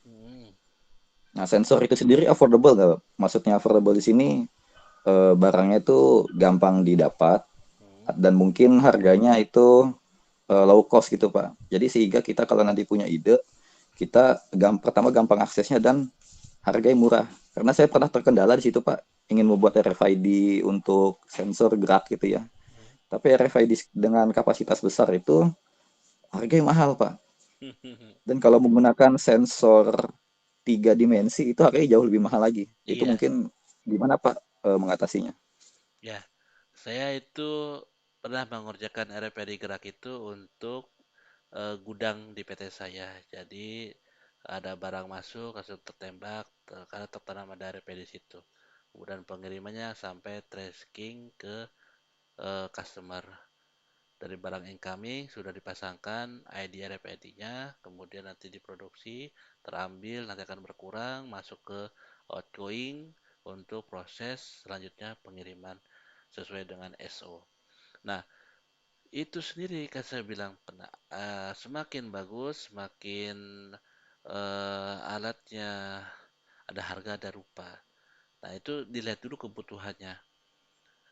Hmm. Nah sensor itu sendiri affordable nggak Pak? Maksudnya affordable di sini barangnya itu gampang didapat Hmm. dan mungkin harganya itu low cost gitu Pak. Jadi sehingga kita kalau nanti punya ide, kita pertama gampang aksesnya dan harganya murah. Karena saya pernah terkendala di situ Pak, ingin membuat RFID untuk sensor gerak gitu ya. Tapi RFID dengan kapasitas besar itu harganya mahal Pak. Dan kalau menggunakan sensor 3 dimensi itu harganya jauh lebih mahal lagi. Itu Iya, mungkin gimana Pak mengatasinya? ya. Saya itu pernah mengerjakan RFID gerak itu untuk gudang di PT saya. Jadi ada barang masuk langsung tertembak karena tertanam ada RFID di situ. Kemudian pengirimannya sampai tracking ke customer. Dari barang incoming sudah dipasangkan ID RFID-nya, kemudian nanti diproduksi, terambil, nanti akan berkurang, masuk ke outgoing untuk proses selanjutnya pengiriman sesuai dengan SO. Nah, itu sendiri kan saya bilang semakin bagus, semakin alatnya ada harga, ada rupa. Nah, itu dilihat dulu kebutuhannya.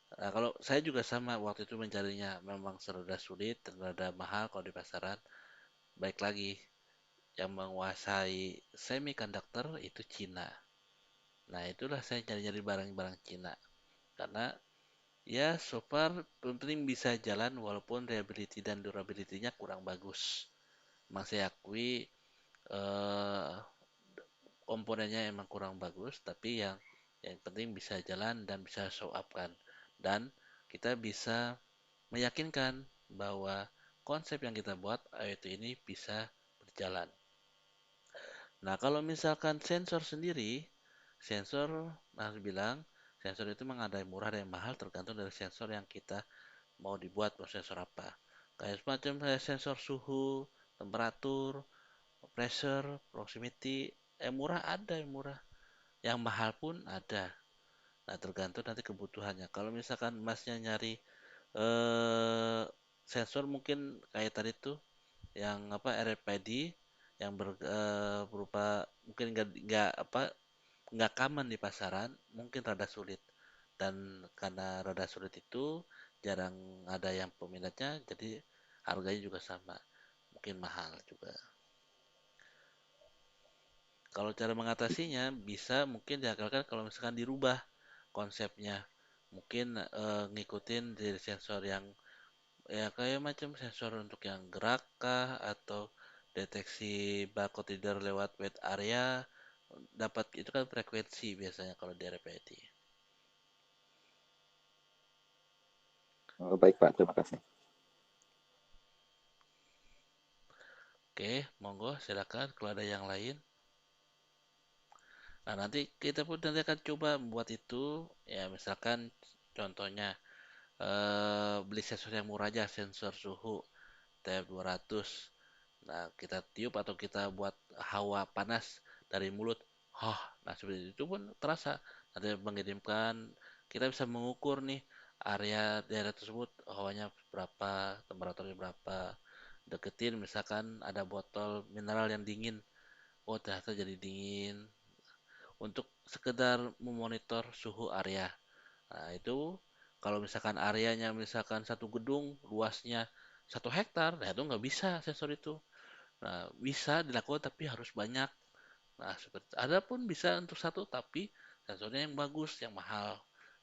Nah, kalau saya juga sama waktu itu mencarinya memang serada sulit dan rada mahal kalau di pasaran. Baik lagi, yang menguasai semiconductor itu Cina. Nah, itulah saya cari-cari barang-barang Cina. Karena ya so far penting bisa jalan walaupun reliability dan durability-nya kurang bagus. Memang saya akui eh, komponennya emang kurang bagus, tapi yang penting bisa jalan dan bisa show up kan. Dan kita bisa meyakinkan bahwa konsep yang kita buat IoT ini bisa berjalan. Nah, kalau misalkan sensor sendiri, sensor harus bilang sensor itu memang ada yang murah ada yang mahal tergantung dari sensor yang kita mau dibuat mau sensor apa. Kayak semacam sensor suhu, temperatur, pressure, proximity, yang murah ada yang murah, yang mahal pun ada. Nah, tergantung nanti kebutuhannya. Kalau misalkan masnya nyari eh, sensor mungkin kayak tadi tuh yang apa RFID yang berupa mungkin nggak common di pasaran, mungkin rada sulit. Dan karena rada sulit itu jarang ada yang peminatnya, jadi harganya juga sama, mungkin mahal juga. Kalau cara mengatasinya bisa mungkin diakalkan kalau misalkan dirubah konsepnya, mungkin ngikutin dari sensor yang ya kayak macam sensor untuk yang gerak kah atau deteksi barcode reader lewat wet area, dapat itu kan frekuensi biasanya kalau di RFID. Baik Pak, terima kasih. Oke, monggo silakan kalau ada yang lain. Nah, nanti kita pun nanti akan coba membuat itu ya misalkan contohnya beli sensor yang murah aja, sensor suhu TF200. Nah, kita tiup atau kita buat hawa panas dari mulut. Nah seperti itu pun terasa. Nanti mengirimkan, kita bisa mengukur nih area daerah tersebut hawanya berapa, temperaturnya berapa. Deketin misalkan ada botol mineral yang dingin. Oh ternyata jadi dingin. Untuk sekedar memonitor suhu area. Nah itu kalau misalkan areanya misalkan satu gedung luasnya 1 hektar, nah itu nggak bisa sensor itu. Nah, bisa dilakukan tapi harus banyak. Nah, seperti ada pun bisa untuk satu tapi sensornya yang bagus, yang mahal.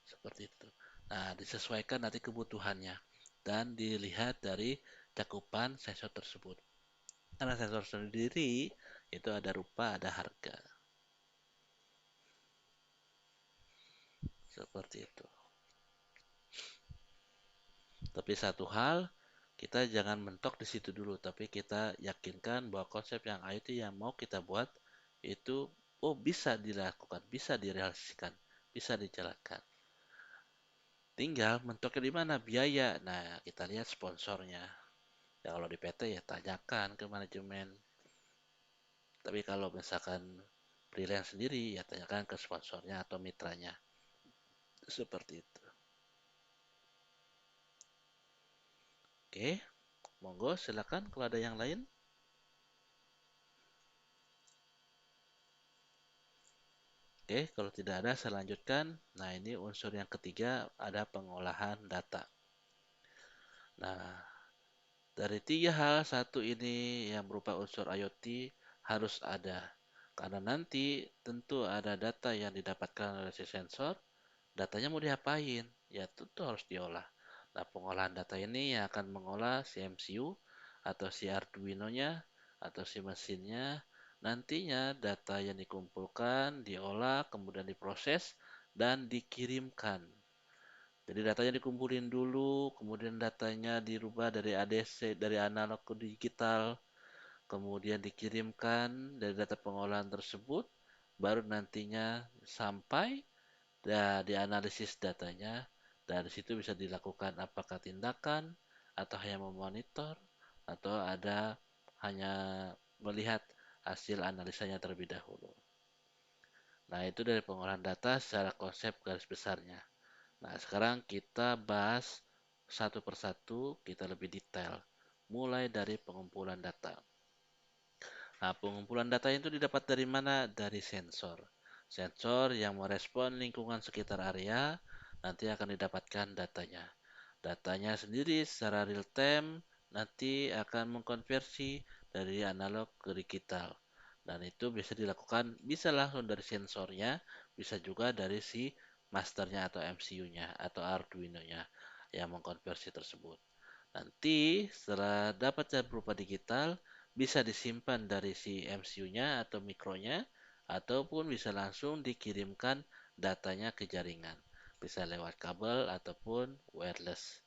Seperti itu. Nah, disesuaikan nanti kebutuhannya dan dilihat dari cakupan sensor tersebut. Karena sensor sendiri itu ada rupa, ada harga. Seperti itu. Tapi satu hal, kita jangan mentok di situ dulu, tapi kita yakinkan bahwa konsep yang IoT yang mau kita buat itu bisa dilakukan, bisa direalisasikan, bisa dijalankan. Tinggal mentoknya di mana? Biaya. Nah, kita lihat sponsornya. Ya kalau di PT ya tanyakan ke manajemen. Tapi kalau misalkan freelance sendiri ya tanyakan ke sponsornya atau mitranya. Seperti itu. Oke, monggo silakan kalau ada yang lain. Oke, kalau tidak ada saya lanjutkan. Nah, ini unsur yang ketiga ada pengolahan data. Nah, dari tiga hal, satu ini yang berupa unsur IoT harus ada. Karena nanti tentu ada data yang didapatkan dari si sensor, datanya mau diapain? Ya tentu harus diolah. Nah, pengolahan data ini yang akan mengolah si MCU atau si Arduino-nya atau si mesinnya. Nantinya data yang dikumpulkan, diolah, kemudian diproses dan dikirimkan. Jadi datanya dikumpulin dulu, kemudian datanya dirubah dari ADC, dari analog ke digital, kemudian dikirimkan dari data pengolahan tersebut, baru nantinya sampai dianalisis datanya. Dari situ bisa dilakukan apakah tindakan, atau hanya memonitor, atau ada hanya melihat hasil analisanya terlebih dahulu. Nah, itu dari pengolahan data secara konsep garis besarnya. Nah, sekarang kita bahas satu persatu, kita lebih detail. Mulai dari pengumpulan data. Nah, pengumpulan data itu didapat dari mana? Dari sensor. Sensor yang merespon lingkungan sekitar area, nanti akan didapatkan datanya. Datanya sendiri secara real time nanti akan mengkonversi dari analog ke digital. Dan itu bisa dilakukan, bisa langsung dari sensornya, bisa juga dari si masternya atau MCU-nya atau Arduino-nya yang mengkonversi tersebut. Nanti setelah dapatnya berupa digital, bisa disimpan dari si MCU-nya atau mikronya, ataupun bisa langsung dikirimkan datanya ke jaringan. Bisa lewat kabel ataupun wireless.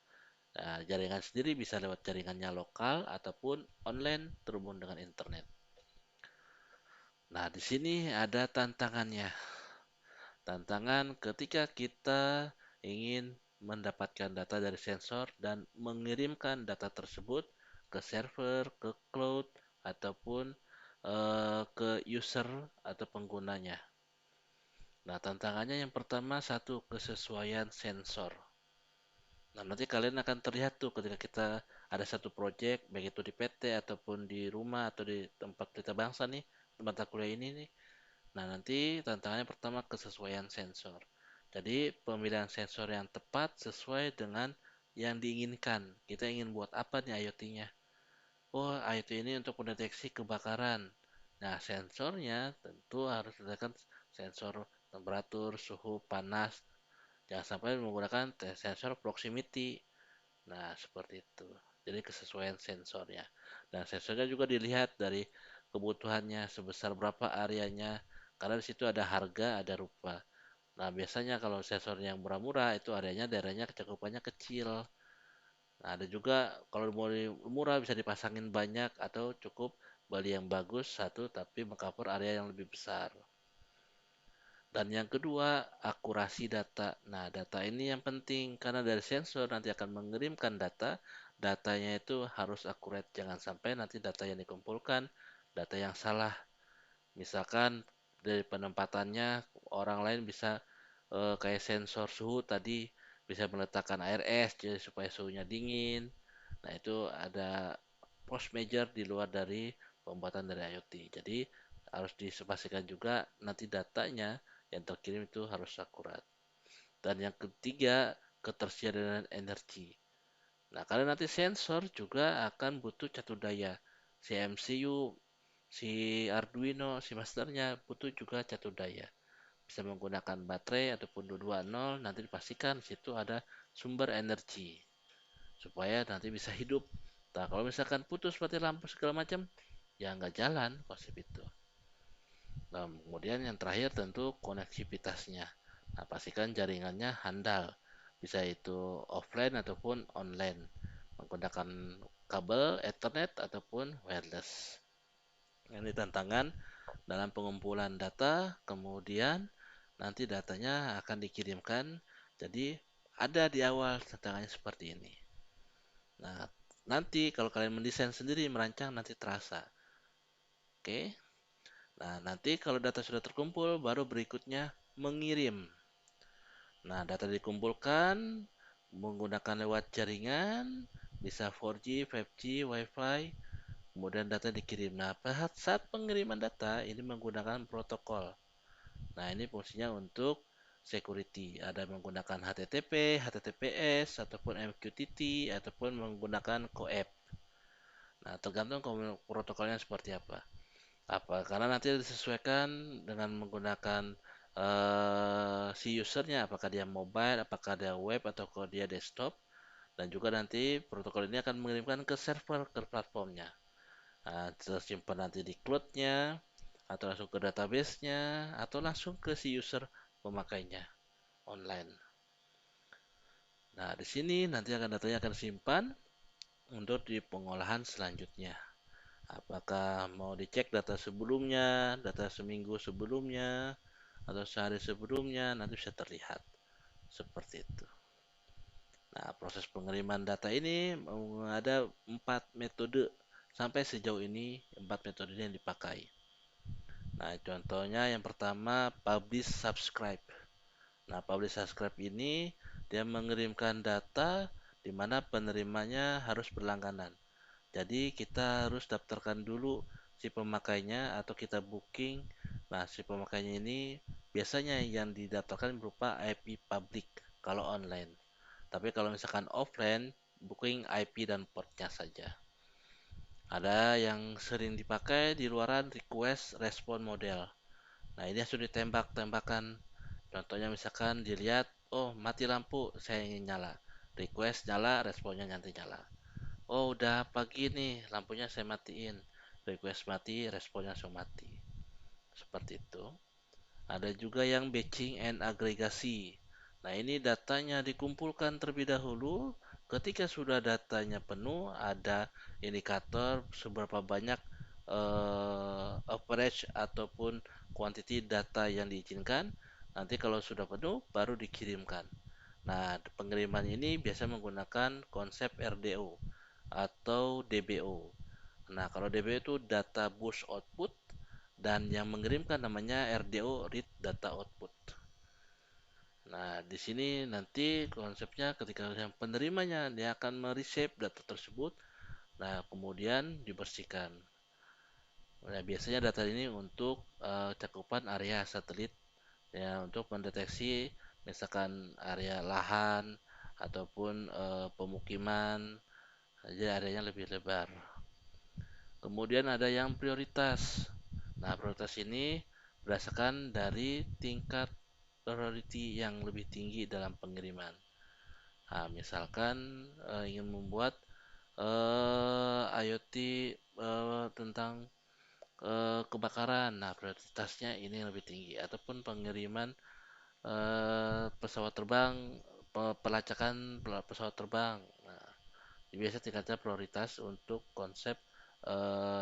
Nah, jaringan sendiri bisa lewat jaringannya lokal ataupun online terhubung dengan internet. Nah, di sini ada tantangannya. Tantangan ketika kita ingin mendapatkan data dari sensor dan mengirimkan data tersebut ke server, ke cloud, ataupun ke user atau penggunanya. Nah, tantangannya yang pertama satu kesesuaian sensor. Nah, nanti kalian akan terlihat tuh ketika kita ada satu project, baik itu di PT ataupun di rumah atau di tempat kita bangsa nih, mata kuliah ini nih. Nah, nanti tantangannya pertama kesesuaian sensor. Jadi, pemilihan sensor yang tepat sesuai dengan yang diinginkan. Kita ingin buat apa nih IoT-nya? Oh, IoT ini untuk mendeteksi kebakaran. Nah, sensornya tentu harus menggunakan sensor temperatur, suhu, panas. Jangan sampai menggunakan sensor proximity. Nah, seperti itu. Jadi kesesuaian sensornya. Dan sensornya juga dilihat dari kebutuhannya, sebesar berapa areanya. Karena di situ ada harga, ada rupa. Nah, biasanya kalau sensor yang murah-murah itu areanya daerahnya kecakupannya kecil. Nah, ada juga kalau mau murah bisa dipasangin banyak atau cukup beli yang bagus satu tapi mengcover area yang lebih besar. Dan yang kedua, akurasi data. Nah, data ini yang penting karena dari sensor nanti akan mengirimkan data, datanya itu harus akurat. Jangan sampai nanti data yang dikumpulkan, data yang salah. Misalkan dari penempatannya orang lain bisa kayak sensor suhu tadi bisa meletakkan air es jadi supaya suhunya dingin. Nah, itu ada post major di luar dari pembuatan dari IoT. Jadi harus dipastikan juga nanti datanya yang terkirim itu harus akurat. Dan yang ketiga, ketersediaan energi. Nah, karena nanti sensor juga akan butuh catur daya. Si MCU, si Arduino, si masternya butuh juga catur daya. Bisa menggunakan baterai ataupun 220, nanti dipastikan situ ada sumber energi supaya nanti bisa hidup. Nah, kalau misalkan putus seperti lampu segala macam, ya nggak jalan konsep itu. Nah, kemudian yang terakhir tentu konektivitasnya. Nah, pastikan jaringannya handal, bisa itu offline ataupun online. menggunakan kabel Ethernet ataupun wireless. Ini tantangan dalam pengumpulan data, kemudian nanti datanya akan dikirimkan. Jadi ada di awal tantangannya seperti ini. Nah, nanti kalau kalian mendesain sendiri, merancang, nanti terasa. Oke. Nah, nanti kalau data sudah terkumpul, baru berikutnya mengirim. Nah, data dikumpulkan menggunakan lewat jaringan, bisa 4G, 5G, Wi-Fi, kemudian data dikirim. Nah, saat pengiriman data ini menggunakan protokol. Nah, ini fungsinya untuk security. Ada menggunakan HTTP, HTTPS, ataupun MQTT, ataupun menggunakan COAP. Nah, tergantung protokolnya seperti apa. Karena nanti disesuaikan dengan menggunakan si usernya, apakah dia mobile, apakah dia web, atau kalau dia desktop. Dan juga nanti protokol ini akan mengirimkan ke server, ke platformnya. Nah, tersimpan nanti di cloud-nya, atau langsung ke database-nya, atau langsung ke si user pemakainya online. Nah, di sini nanti datanya akan simpan untuk di pengolahan selanjutnya. Apakah mau dicek data sebelumnya, data seminggu sebelumnya, atau sehari sebelumnya, nanti bisa terlihat seperti itu. Nah, proses pengiriman data ini ada 4 metode. Sampai sejauh ini 4 metode yang dipakai. Nah, contohnya yang pertama publish subscribe. Nah, publish subscribe ini dia mengirimkan data di mana penerimanya harus berlangganan. Jadi kita harus daftarkan dulu si pemakainya atau kita booking. Nah, si pemakainya ini biasanya yang didaftarkan berupa IP public kalau online. Tapi kalau misalkan offline, booking IP dan portnya saja. Ada yang sering dipakai di luaran request respon model. Nah, ini sudah ditembak-tembakan. Contohnya misalkan dilihat, oh mati lampu, saya ingin nyala. Request nyala, responnya nanti nyala. Oh udah pagi nih, lampunya saya matiin. Request mati, responnya langsung mati. Seperti itu. Ada juga yang batching and agregasi. Nah, ini datanya dikumpulkan terlebih dahulu. Ketika sudah datanya penuh, ada indikator seberapa banyak average ataupun quantity data yang diizinkan. Nanti kalau sudah penuh, baru dikirimkan. Nah, pengiriman ini biasa menggunakan konsep RDO atau DBO. Nah, kalau DBO itu data bus output, dan yang mengirimkan namanya RDO, read data output. Nah, di sini nanti konsepnya ketika yang penerimanya dia akan mereshape data tersebut, nah kemudian dibersihkan. Nah, biasanya data ini untuk cakupan area satelit ya untuk mendeteksi misalkan area lahan ataupun pemukiman, jadi areanya lebih lebar. Kemudian ada yang prioritas. Nah, prioritas ini berdasarkan dari tingkat priority yang lebih tinggi dalam pengiriman. Nah, misalkan ingin membuat IoT tentang kebakaran, nah prioritasnya ini lebih tinggi. Ataupun pengiriman pesawat terbang, pelacakan pesawat terbang. Nah, biasa tingkatnya prioritas untuk konsep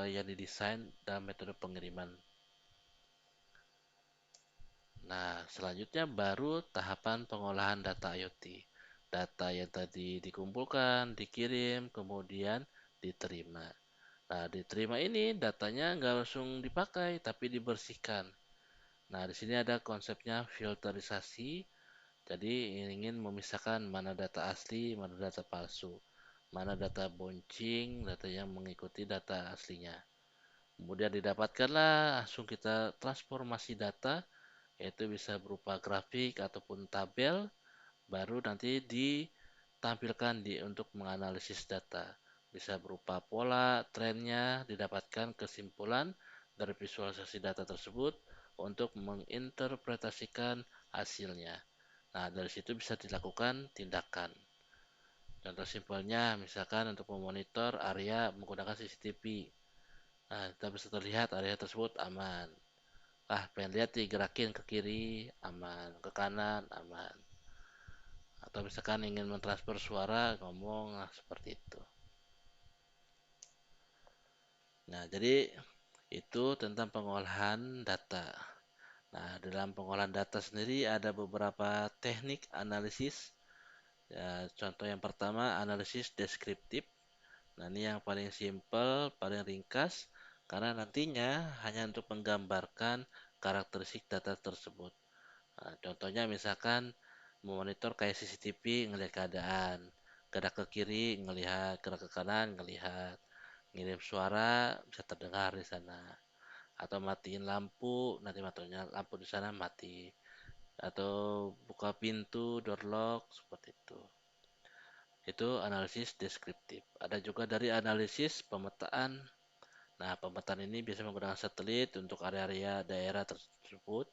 yang didesain dalam metode pengiriman. Nah, selanjutnya baru tahapan pengolahan data IoT. Data yang tadi dikumpulkan, dikirim, kemudian diterima. Nah, diterima ini datanya nggak langsung dipakai, tapi dibersihkan. Nah, di sini ada konsepnya filterisasi. Jadi ingin memisahkan mana data asli, mana data palsu, mana data bouncing, data yang mengikuti data aslinya. Kemudian didapatkanlah langsung kita transformasi data, yaitu bisa berupa grafik ataupun tabel, baru nanti ditampilkan untuk menganalisis data. Bisa berupa pola, trennya, didapatkan kesimpulan dari visualisasi data tersebut untuk menginterpretasikan hasilnya. Nah, dari situ bisa dilakukan tindakan. Contoh simpelnya, misalkan untuk memonitor area menggunakan CCTV. Nah, kita bisa terlihat area tersebut aman. Pengen lihat digerakin ke kiri, aman. Ke kanan, aman. atau misalkan ingin mentransfer suara ngomong, nah seperti itu. Nah, jadi itu tentang pengolahan data. Nah, dalam pengolahan data sendiri ada beberapa teknik analisis. Ya, contoh yang pertama analisis deskriptif. Nah, ini yang paling simple, paling ringkas, karena nantinya hanya untuk menggambarkan karakteristik data tersebut. Nah, contohnya misalkan memonitor kayak CCTV ngelihat keadaan, gerak ke kiri ngelihat, gerak ke kanan ngelihat, ngirim suara bisa terdengar di sana, atau matiin lampu, nanti matinya lampu di sana mati, atau buka pintu, door lock seperti itu. Itu analisis deskriptif. Ada juga dari analisis pemetaan. Nah, pemetaan ini biasa menggunakan satelit untuk area-area daerah tersebut.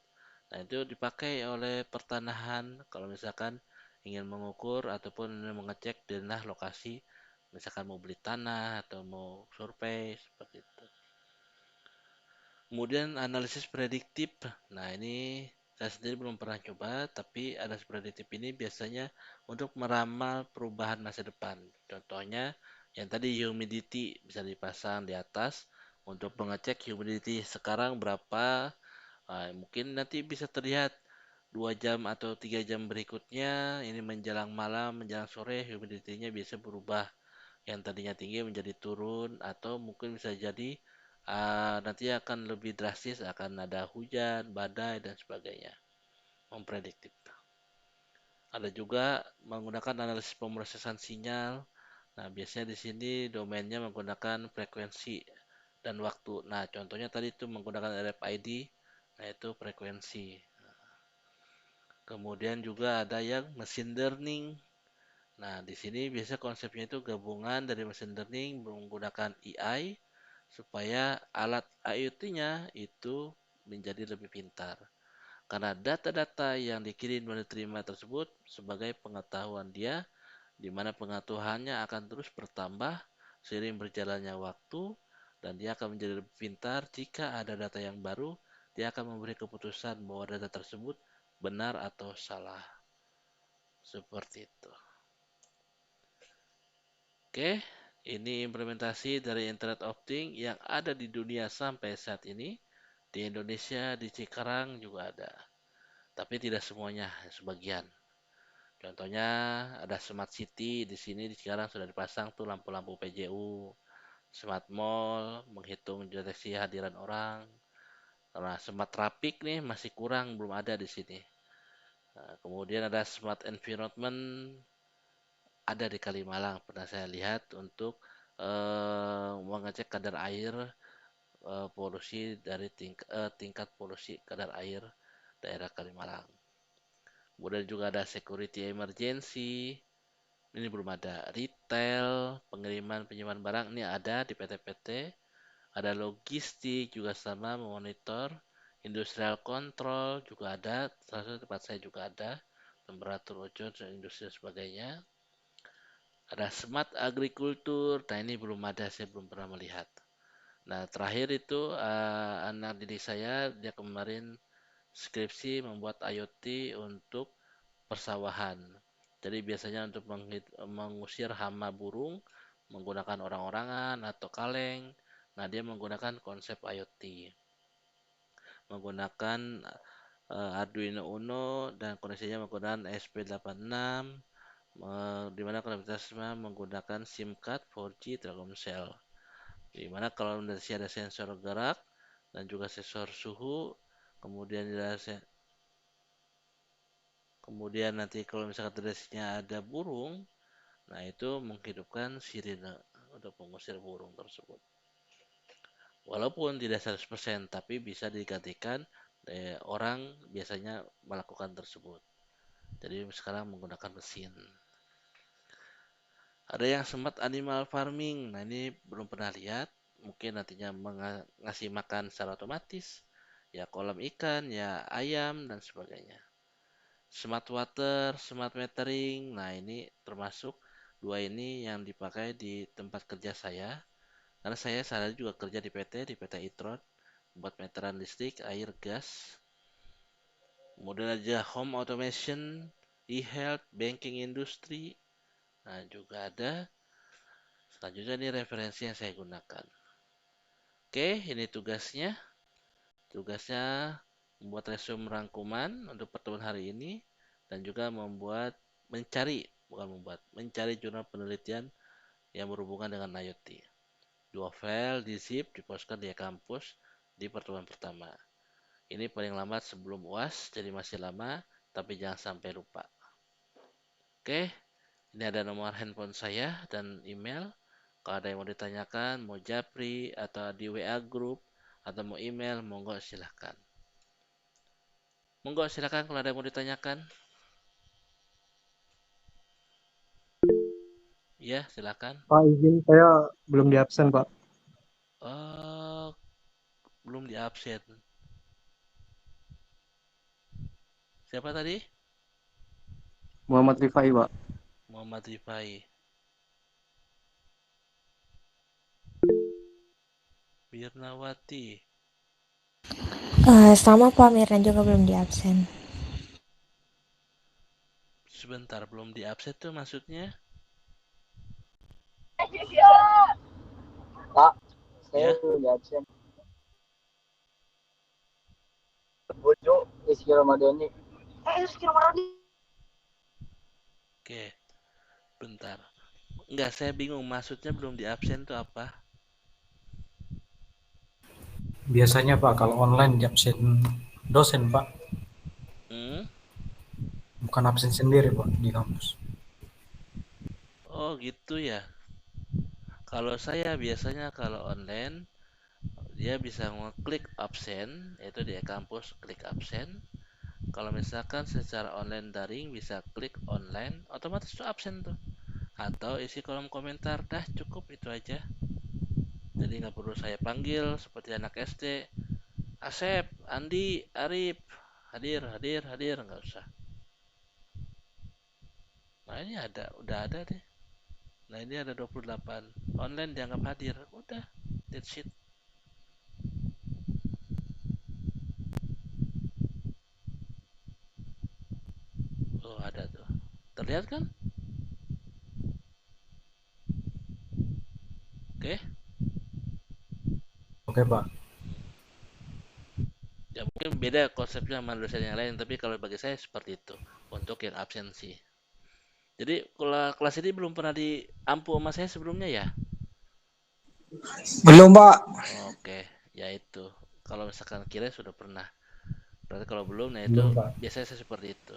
Nah, itu dipakai oleh pertanahan kalau misalkan ingin mengukur ataupun mengecek denah lokasi, misalkan mau beli tanah atau mau survei seperti itu. Kemudian analisis prediktif. Nah, ini saya sendiri belum pernah coba, tapi analisis prediktif ini biasanya untuk meramal perubahan masa depan. Contohnya yang tadi humidity bisa dipasang di atas untuk mengecek humidity sekarang berapa. Nah, mungkin nanti bisa terlihat 2 jam atau 3 jam berikutnya, ini menjelang malam, menjelang sore, humidity-nya bisa berubah, yang tadinya tinggi menjadi turun, atau mungkin bisa jadi nanti akan lebih drastis, akan ada hujan, badai dan sebagainya. Memprediktif. Ada juga menggunakan analisis pemrosesan sinyal. Nah, biasanya di sini domainnya menggunakan frekuensi dan waktu. Nah, contohnya tadi itu menggunakan RFID, nah itu frekuensi. Kemudian juga ada yang machine learning. Nah, di sini biasa konsepnya itu gabungan dari machine learning menggunakan AI supaya alat IoT-nya itu menjadi lebih pintar. Karena data-data yang dikirim dan diterima tersebut sebagai pengetahuan dia, di mana pengetahuannya akan terus bertambah seiring berjalannya waktu, dan dia akan menjadi lebih pintar jika ada data yang baru, dia akan memberi keputusan bahwa data tersebut benar atau salah. Seperti itu. Oke, ini implementasi dari Internet of Things yang ada di dunia sampai saat ini. Di Indonesia, di Cikarang juga ada. Tapi tidak semuanya, sebagian. Contohnya ada Smart City di sini di Cikarang sudah dipasang tuh lampu-lampu PJU. Smart Mall menghitung deteksi hadiran orang. Nah, Smart Traffic nih masih kurang, belum ada di sini. Nah, kemudian ada Smart Environment, ada di Kalimalang pernah saya lihat untuk mengecek kadar air, polusi dari tingkat polusi kadar air daerah Kalimalang. Kemudian juga ada security emergency, ini belum ada. Retail, pengiriman penyimpanan barang ini ada di PT-PT. Ada logistik juga sama memonitor. Industrial control juga ada, salah satu tempat saya juga ada. Temperatur ozon dan industri dan sebagainya. Ada smart agriculture, nah ini belum ada, saya belum pernah melihat. Nah, terakhir itu anak didik saya, dia kemarin skripsi membuat IoT untuk persawahan. Jadi biasanya untuk mengusir hama burung menggunakan orang-orangan atau kaleng. Nah, dia menggunakan konsep IoT. Menggunakan Arduino Uno dan koneksinya menggunakan ESP86, di mana konektivitasnya menggunakan SIM card 4G Telkomsel. Di mana kalau ada sensor gerak dan juga sensor suhu, kemudian nanti kalau misalkan terdeteksinya ada burung, nah itu menghidupkan sirine untuk mengusir burung tersebut. Walaupun tidak 100%, tapi bisa digantikan orang biasanya melakukan tersebut. Jadi sekarang menggunakan mesin. Ada yang smart animal farming. Nah, ini belum pernah lihat. Mungkin nantinya ngasih makan secara otomatis. Ya kolam ikan, ya ayam dan sebagainya. Smart water, smart metering. Nah, ini termasuk dua ini yang dipakai di tempat kerja saya. Karena saya sehari juga kerja di PT Itron, buat meteran listrik, air, gas. Kemudian aja home automation, e-health, banking industry. Nah, juga ada. Selanjutnya ini referensi yang saya gunakan. Oke, ini tugasnya. Tugasnya membuat resume rangkuman untuk pertemuan hari ini dan juga mencari jurnal penelitian yang berhubungan dengan IoT. 2 file di zip diposkan di kampus di pertemuan pertama. Ini paling lambat sebelum UAS, jadi masih lama, tapi jangan sampai lupa. Oke, ini ada nomor handphone saya dan email. Kalau ada yang mau ditanyakan, mau japri, atau di WA group, atau mau email, monggo silahkan. Monggo silakan kalau ada yang mau ditanyakan. Ya, silakan. Pak, izin saya belum di absen, Pak. Oh, belum di absen. Siapa tadi? Muhammad Rifai, Pak. Muhammad Rifai. Wirnawati. Sama Pak Mirna juga belum di absen. Sebentar, belum di absen tuh maksudnya? Pak, saya Ya. belum di absen. Bojo Rizky Ramadhani. Rizky Ramadhani. Oke, bentar. Enggak, saya bingung maksudnya belum di absen tuh apa? Biasanya Pak kalau online di absen dosen Pak, bukan absen sendiri Pak di kampus. Oh gitu ya. Kalau saya biasanya kalau online dia bisa ngeklik absen, yaitu di kampus klik absen. Kalau misalkan secara online daring bisa klik online, otomatis tuh absen tuh. Atau isi kolom komentar, dah cukup itu aja. Jadi nggak perlu saya panggil seperti anak SD. Asep, Andi, Arif, hadir, hadir, hadir, nggak usah. Nah ini udah ada deh. Nah ini ada 28. Online dianggap hadir, udah, that's it. Oh ada tuh, terlihat kan? Oke. Oke Pak. Ya mungkin beda konsepnya sama dosen yang lain, tapi kalau bagi saya seperti itu untuk yang absensi. Jadi kalau kelas ini belum pernah diampu sama saya sebelumnya ya? Belum, Pak. Oke, ya itu. Kalau misalkan kira sudah pernah. Berarti kalau belum, nah itu Belum Pak. biasanya saya seperti itu.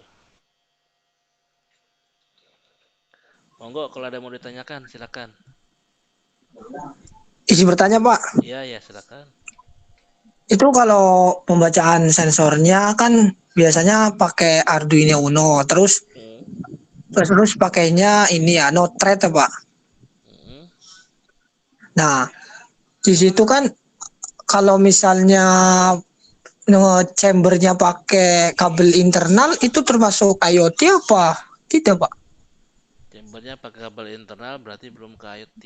Monggo kalau ada yang mau ditanyakan, silakan. Izin bertanya, Pak. Iya, ya silakan. Itu kalau pembacaan sensornya kan biasanya pakai Arduino Uno, terus pakainya ini ya, Node-RED ya, Pak. Nah, di situ kan kalau misalnya chambernya pakai kabel internal itu termasuk IoT apa tidak, Pak? Chambernya pakai kabel internal berarti belum ke IoT.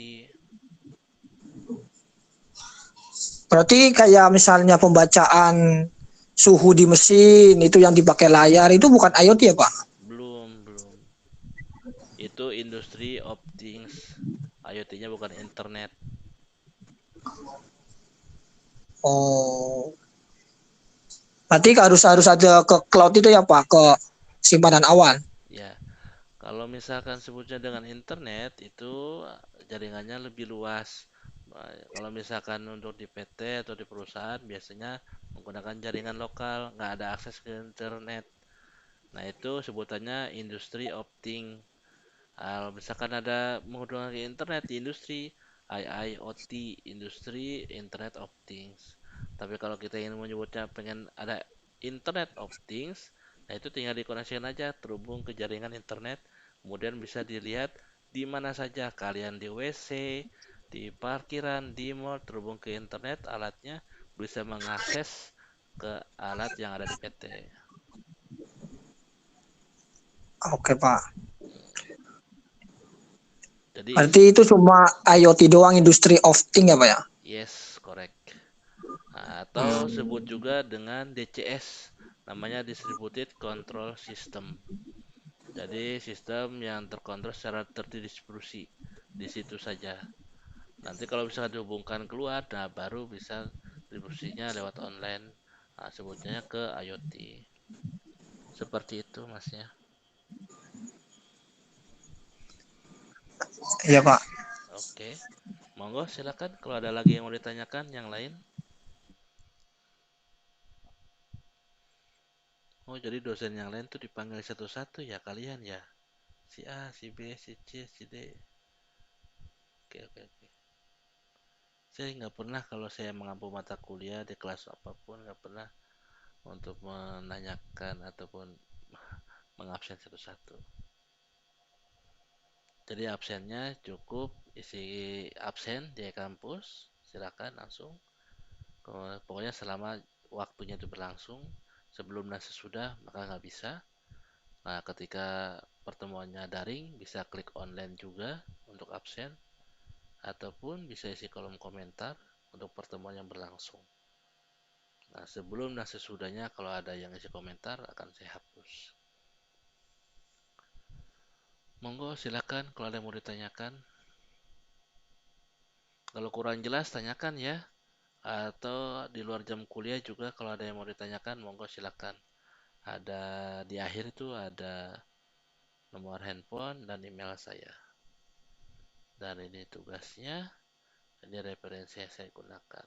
Berarti kayak misalnya pembacaan suhu di mesin itu yang dipakai layar itu bukan IoT ya, Pak? Belum. Itu industry of things. IoT-nya bukan internet. Oh. Berarti harus ada ke cloud itu ya, Pak, ke simpanan awan. Ya. Kalau misalkan sebutnya dengan internet itu jaringannya lebih luas. Kalau misalkan untuk di PT atau di perusahaan biasanya menggunakan jaringan lokal, nggak ada akses ke internet. Nah itu sebutannya industry of things. Misalkan ada menggunakan internet di industri, IIoT, industri Internet of Things. Tapi kalau kita ingin menyebutnya pengen ada Internet of Things, nah itu tinggal dikoneksikan aja terhubung ke jaringan internet, kemudian bisa dilihat di mana saja kalian di WC, di parkiran, di mall, terhubung ke internet, alatnya bisa mengakses ke alat yang ada di PT. Oke, Pak. Jadi Berarti itu cuma IoT doang, industry of thing ya, Pak ya? yes, correct. Nah, atau sebut juga dengan DCS, namanya Distributed Control System. Jadi sistem yang terkontrol secara terdistribusi di situ saja. Nanti kalau bisa dihubungkan keluar, nah baru bisa distribusinya lewat online. Nah, sebutnya ke IoT. Seperti itu, Masnya. Iya Pak. Oke. Monggo silakan kalau ada lagi yang mau ditanyakan yang lain. Oh, jadi dosen yang lain tuh dipanggil satu-satu ya kalian ya. Si A, si B, si C, si D. Oke, oke, oke. Saya nggak pernah kalau saya mengampu mata kuliah di kelas apapun nggak pernah untuk menanyakan ataupun mengabsen satu-satu. Jadi absennya cukup isi absen di kampus, silakan langsung. Pokoknya selama waktunya itu berlangsung, sebelum dan sesudah maka nggak bisa. Nah, ketika pertemuannya daring, bisa klik online juga untuk absen, ataupun bisa isi kolom komentar untuk pertemuan yang berlangsung. Nah, sebelum dan sesudahnya kalau ada yang isi komentar akan saya hapus. Monggo silakan kalau ada yang mau ditanyakan. Kalau kurang jelas tanyakan ya. Atau di luar jam kuliah juga kalau ada yang mau ditanyakan monggo silakan. Ada di akhir itu ada nomor handphone dan email saya. Dan ini tugasnya, ini referensi yang saya gunakan.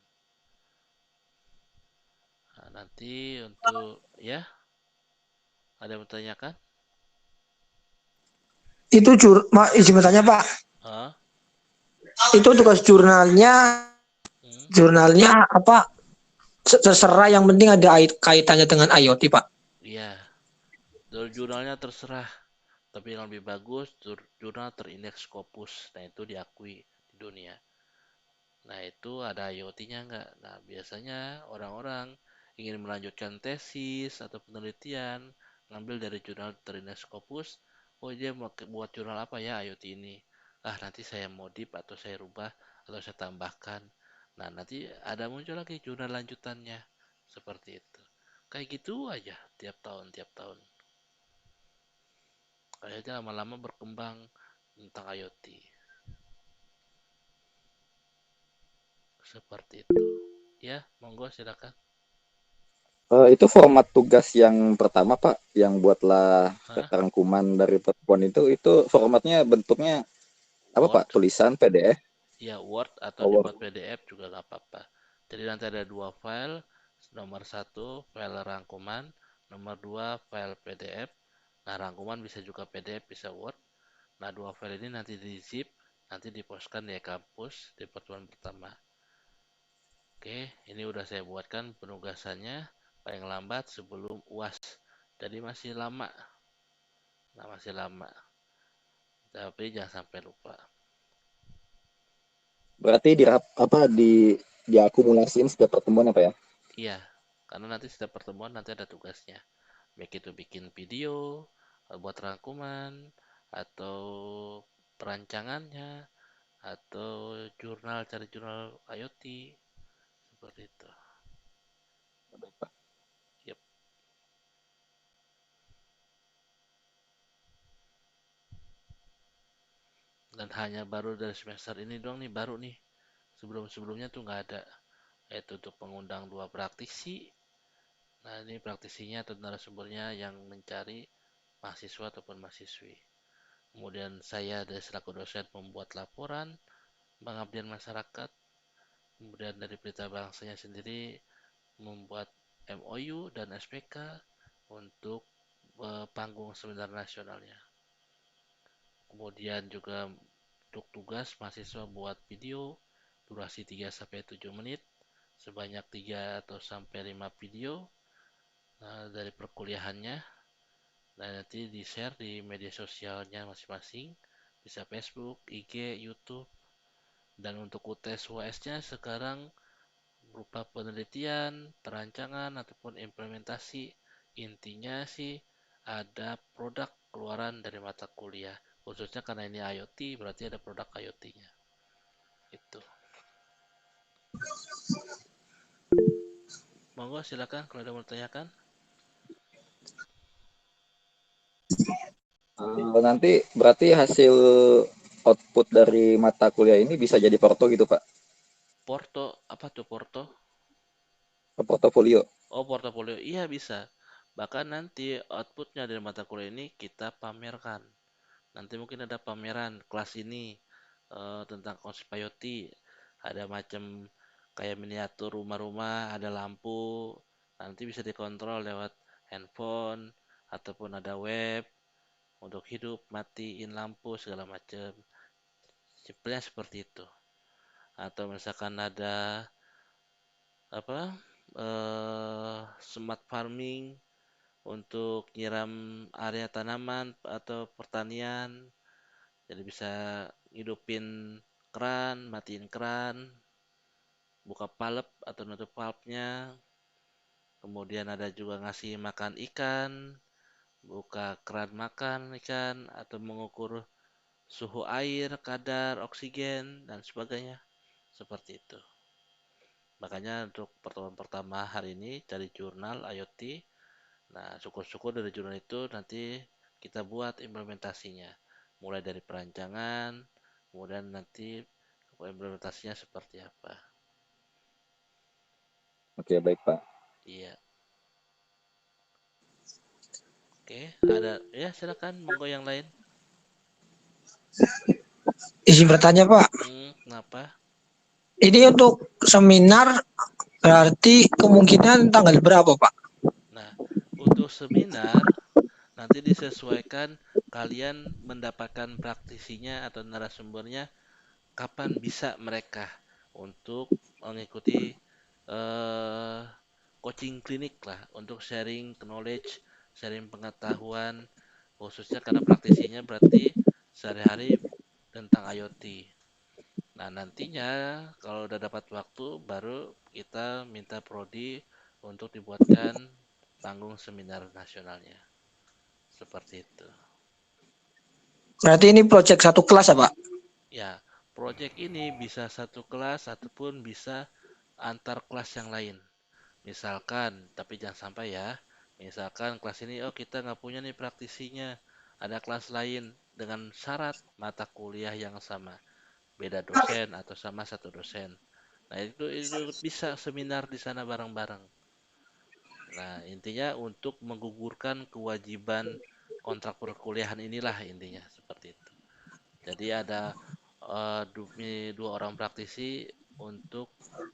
Nah, nanti untuk ya, ada yang bertanyakan? Itu izin bertanya Pak. Hah? Itu tugas Hmm? jurnalnya apa? Terserah yang penting ada kaitannya dengan IoT Pak. Iya, jurnalnya terserah. Tapi yang lebih bagus, jurnal terindeks Scopus. Nah, itu diakui di dunia. Nah, itu ada IoT-nya nggak? Nah, biasanya orang-orang ingin melanjutkan tesis atau penelitian, ngambil dari jurnal terindeks Scopus. Oh, dia mau buat jurnal apa ya IoT ini? Ah, nanti saya modif atau saya rubah atau saya tambahkan. Nah, nanti ada muncul lagi jurnal lanjutannya. Seperti itu. Kayak gitu aja tiap tahun, tiap tahun. Kayaknya lama-lama berkembang tentang IoT. Seperti itu. Ya, monggo silakan. Itu format tugas yang pertama Pak, yang buatlah Hah? rangkuman dari pertemuan itu formatnya bentuknya apa Pak? Word? Tulisan PDF? Ya, Word atau Oh, dibuat PDF juga nggak apa-apa. Jadi nanti ada dua file, nomor satu file rangkuman, nomor dua file PDF. Nah, rangkuman bisa juga PDF, bisa Word. Nah, dua file ini nanti di zip, nanti dipostkan di kampus di pertemuan pertama. Oke, ini udah saya buatkan penugasannya paling lambat sebelum UAS. Jadi masih lama. Nah, masih lama. Tapi jangan sampai lupa. berarti diakumulasiin setiap pertemuan apa ya? Iya, karena nanti setiap pertemuan nanti ada tugasnya. Baik itu bikin video, buat rangkuman, atau perancangannya, atau jurnal, cari jurnal IoT, seperti itu. Yep. Dan hanya baru dari semester ini doang nih, baru nih. Sebelum-sebelumnya tuh nggak ada. Yaitu untuk mengundang dua praktisi. Nah, ini praktisinya atau narasumbernya yang mencari mahasiswa ataupun mahasiswi. Kemudian saya dari selaku dosen membuat laporan pengabdian masyarakat. Kemudian dari berita bangsanya sendiri membuat MOU dan SPK untuk panggung seminar nasionalnya. Kemudian juga untuk tugas mahasiswa buat video durasi 3-7 menit sebanyak 3 atau sampai 5 video dari perkuliahannya. Nah, nanti di-share di media sosialnya masing-masing, bisa Facebook, IG, YouTube. Dan untuk UTS UAS-nya sekarang berupa penelitian, perancangan, ataupun implementasi. Intinya sih ada produk keluaran dari mata kuliah. Khususnya karena ini IoT, berarti ada produk IoT-nya. Itu. Monggo silakan kalau ada mau tanyakan. Nanti berarti hasil output dari mata kuliah ini bisa jadi porto gitu Pak, Porto, apa tuh Porto? portofolio. Oh, portofolio. Iya bisa. Bahkan nanti outputnya dari mata kuliah ini kita pamerkan. Nanti mungkin ada pameran kelas ini tentang konsep IoT. Ada macam kayak miniatur rumah-rumah, ada lampu. Nanti bisa dikontrol lewat handphone ataupun ada web untuk hidup, matiin lampu segala macam. Simpelnya seperti itu. Atau misalkan ada apa? Smart farming untuk nyiram area tanaman atau pertanian. Jadi bisa hidupin keran, matiin keran, buka palep atau nutup palpnya. Kemudian ada juga ngasih makan ikan, buka keran makan ikan atau mengukur suhu air, kadar oksigen dan sebagainya. Seperti itu. Makanya untuk pertemuan pertama hari ini cari jurnal IoT. Nah, syukur-syukur dari jurnal itu nanti kita buat implementasinya. Mulai dari perancangan, kemudian nanti implementasinya seperti apa. Oke, baik Pak. Iya. Oke, ada ya silakan monggo yang lain. Izin bertanya Pak, Kenapa? ini untuk seminar berarti kemungkinan tanggal berapa Pak? Nah, untuk seminar nanti disesuaikan kalian mendapatkan praktisinya atau narasumbernya kapan bisa mereka untuk mengikuti eh, coaching klinik lah untuk sharing knowledge, sharing pengetahuan khususnya karena praktisinya berarti sehari-hari tentang IoT. Nah, nantinya kalau udah dapat waktu baru kita minta prodi untuk dibuatkan panggung seminar nasionalnya. Seperti itu. Berarti ini proyek satu kelas ya Pak? Ya, project ini bisa satu kelas ataupun bisa antar kelas yang lain. Misalkan, tapi jangan sampai ya. Misalkan kelas ini, oh kita nggak punya nih praktisinya. Ada kelas lain dengan syarat mata kuliah yang sama. Beda dosen atau sama satu dosen. Nah, itu bisa seminar di sana bareng-bareng. Nah, intinya untuk menggugurkan kewajiban kontrak perkuliahan inilah intinya seperti itu. Jadi ada dua orang praktisi untuk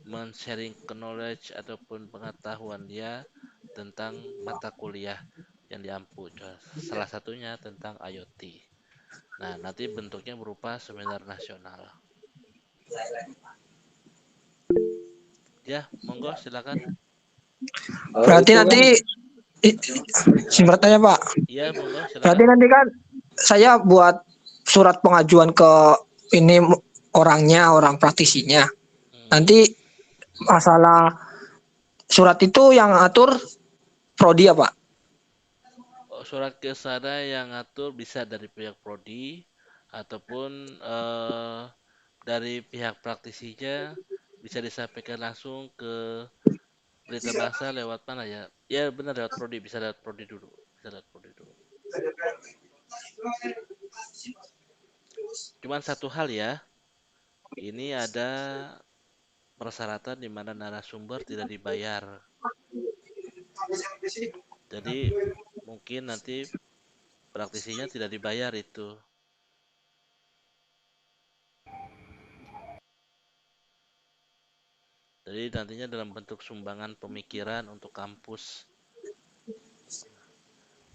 men-sharing knowledge ataupun pengetahuan dia tentang mata kuliah yang diampu. Salah satunya tentang IoT. Nah, nanti bentuknya berupa seminar nasional. Ya, monggo silakan. Berarti Itu nanti kan izin bertanya Pak, Iya, monggo berarti silakan. nanti kan saya buat surat pengajuan ke ini orangnya, orang praktisinya. Hmm. Nanti masalah surat itu yang atur prodi ya Pak? Surat ke sana yang ngatur bisa dari pihak prodi ataupun dari pihak praktisinya bisa disampaikan langsung ke berita bahasa lewat mana ya? Ya benar lewat prodi, bisa lewat prodi dulu. Bisa lewat prodi dulu. Cuman satu hal ya, ini ada persyaratan di mana narasumber tidak dibayar. Jadi mungkin nanti praktisinya tidak dibayar itu. Jadi nantinya dalam bentuk sumbangan pemikiran untuk kampus.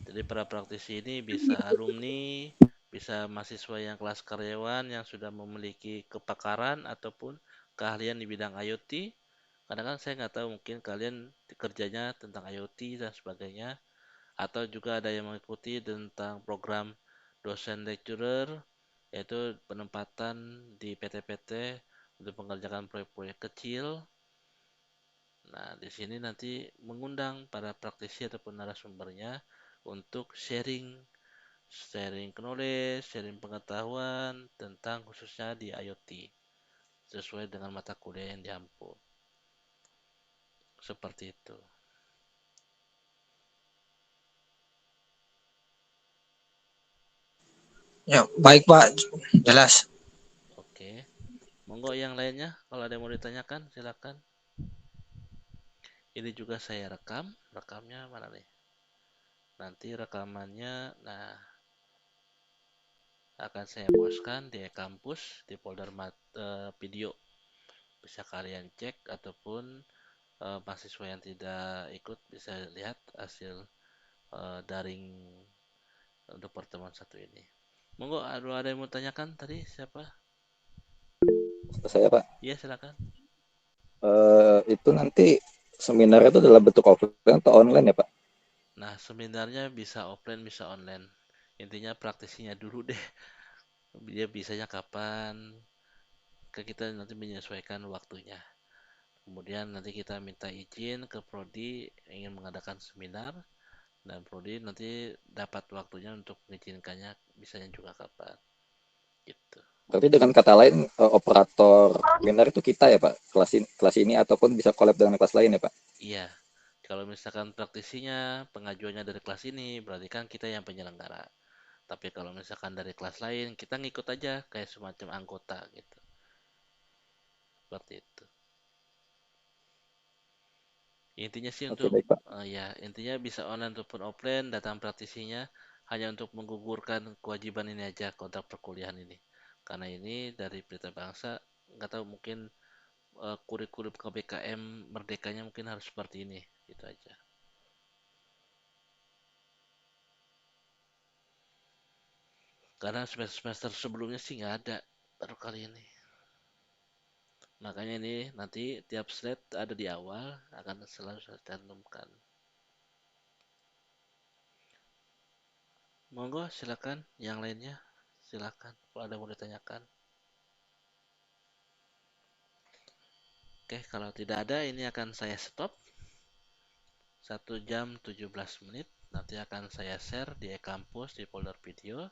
Jadi para praktisi ini bisa alumni, bisa mahasiswa yang kelas karyawan yang sudah memiliki kepakaran ataupun keahlian di bidang IoT. Kadang kan saya nggak tahu mungkin kalian kerjanya tentang IoT dan sebagainya. Atau juga ada yang mengikuti tentang program dosen lecturer, yaitu penempatan di PT-PT untuk mengerjakan proyek-proyek kecil. Nah, di sini nanti mengundang para praktisi ataupun narasumbernya untuk sharing sharing knowledge, sharing pengetahuan tentang khususnya di IoT sesuai dengan mata kuliah yang diampu. Seperti itu. Ya, baik Pak, jelas. Oke. Monggo yang lainnya, kalau ada yang mau ditanyakan, silakan. Ini juga saya rekam. Rekamnya mana nih? Nanti rekamannya, nah, akan saya postkan di kampus di folder video. Bisa kalian cek ataupun mahasiswa yang tidak ikut bisa lihat hasil daring untuk pertemuan satu ini. Monggo, ada yang mau tanyakan tadi siapa? Saya Pak, Iya, silakan. itu nanti seminarnya itu dalam bentuk offline atau online ya Pak? Nah, sebenarnya bisa offline, bisa online. Intinya praktisinya dulu deh. Dia bisanya kapan? Kita nanti menyesuaikan waktunya. Kemudian nanti kita minta izin ke prodi ingin mengadakan seminar dan prodi nanti dapat waktunya untuk mengizinkannya bisanya juga kapan. Gitu. Berarti dengan kata lain operator seminar itu kita ya Pak, kelas ini ataupun bisa collab dengan kelas lain ya Pak? Iya. Kalau misalkan praktisinya pengajuannya dari kelas ini, berarti kan kita yang penyelenggara. Tapi kalau misalkan dari kelas lain, kita ngikut aja kayak semacam anggota gitu. Seperti itu. Intinya sih Oke untuk baik Pak. ya intinya bisa online ataupun offline datang praktisinya hanya untuk menggugurkan kewajiban ini aja kontrak perkuliahan ini. Karena ini dari Pelita Bangsa nggak tahu mungkin kurikulum KBKM merdekanya mungkin harus seperti ini gitu aja. Karena semester sebelumnya sih nggak ada baru kali ini. Makanya ini nanti tiap slide ada di awal akan selalu saya cantumkan. Monggo silakan yang lainnya silakan kalau ada mau ditanyakan. Oke, kalau tidak ada ini akan saya stop 1 jam 17 menit. Nanti akan saya share di e-kampus di folder video.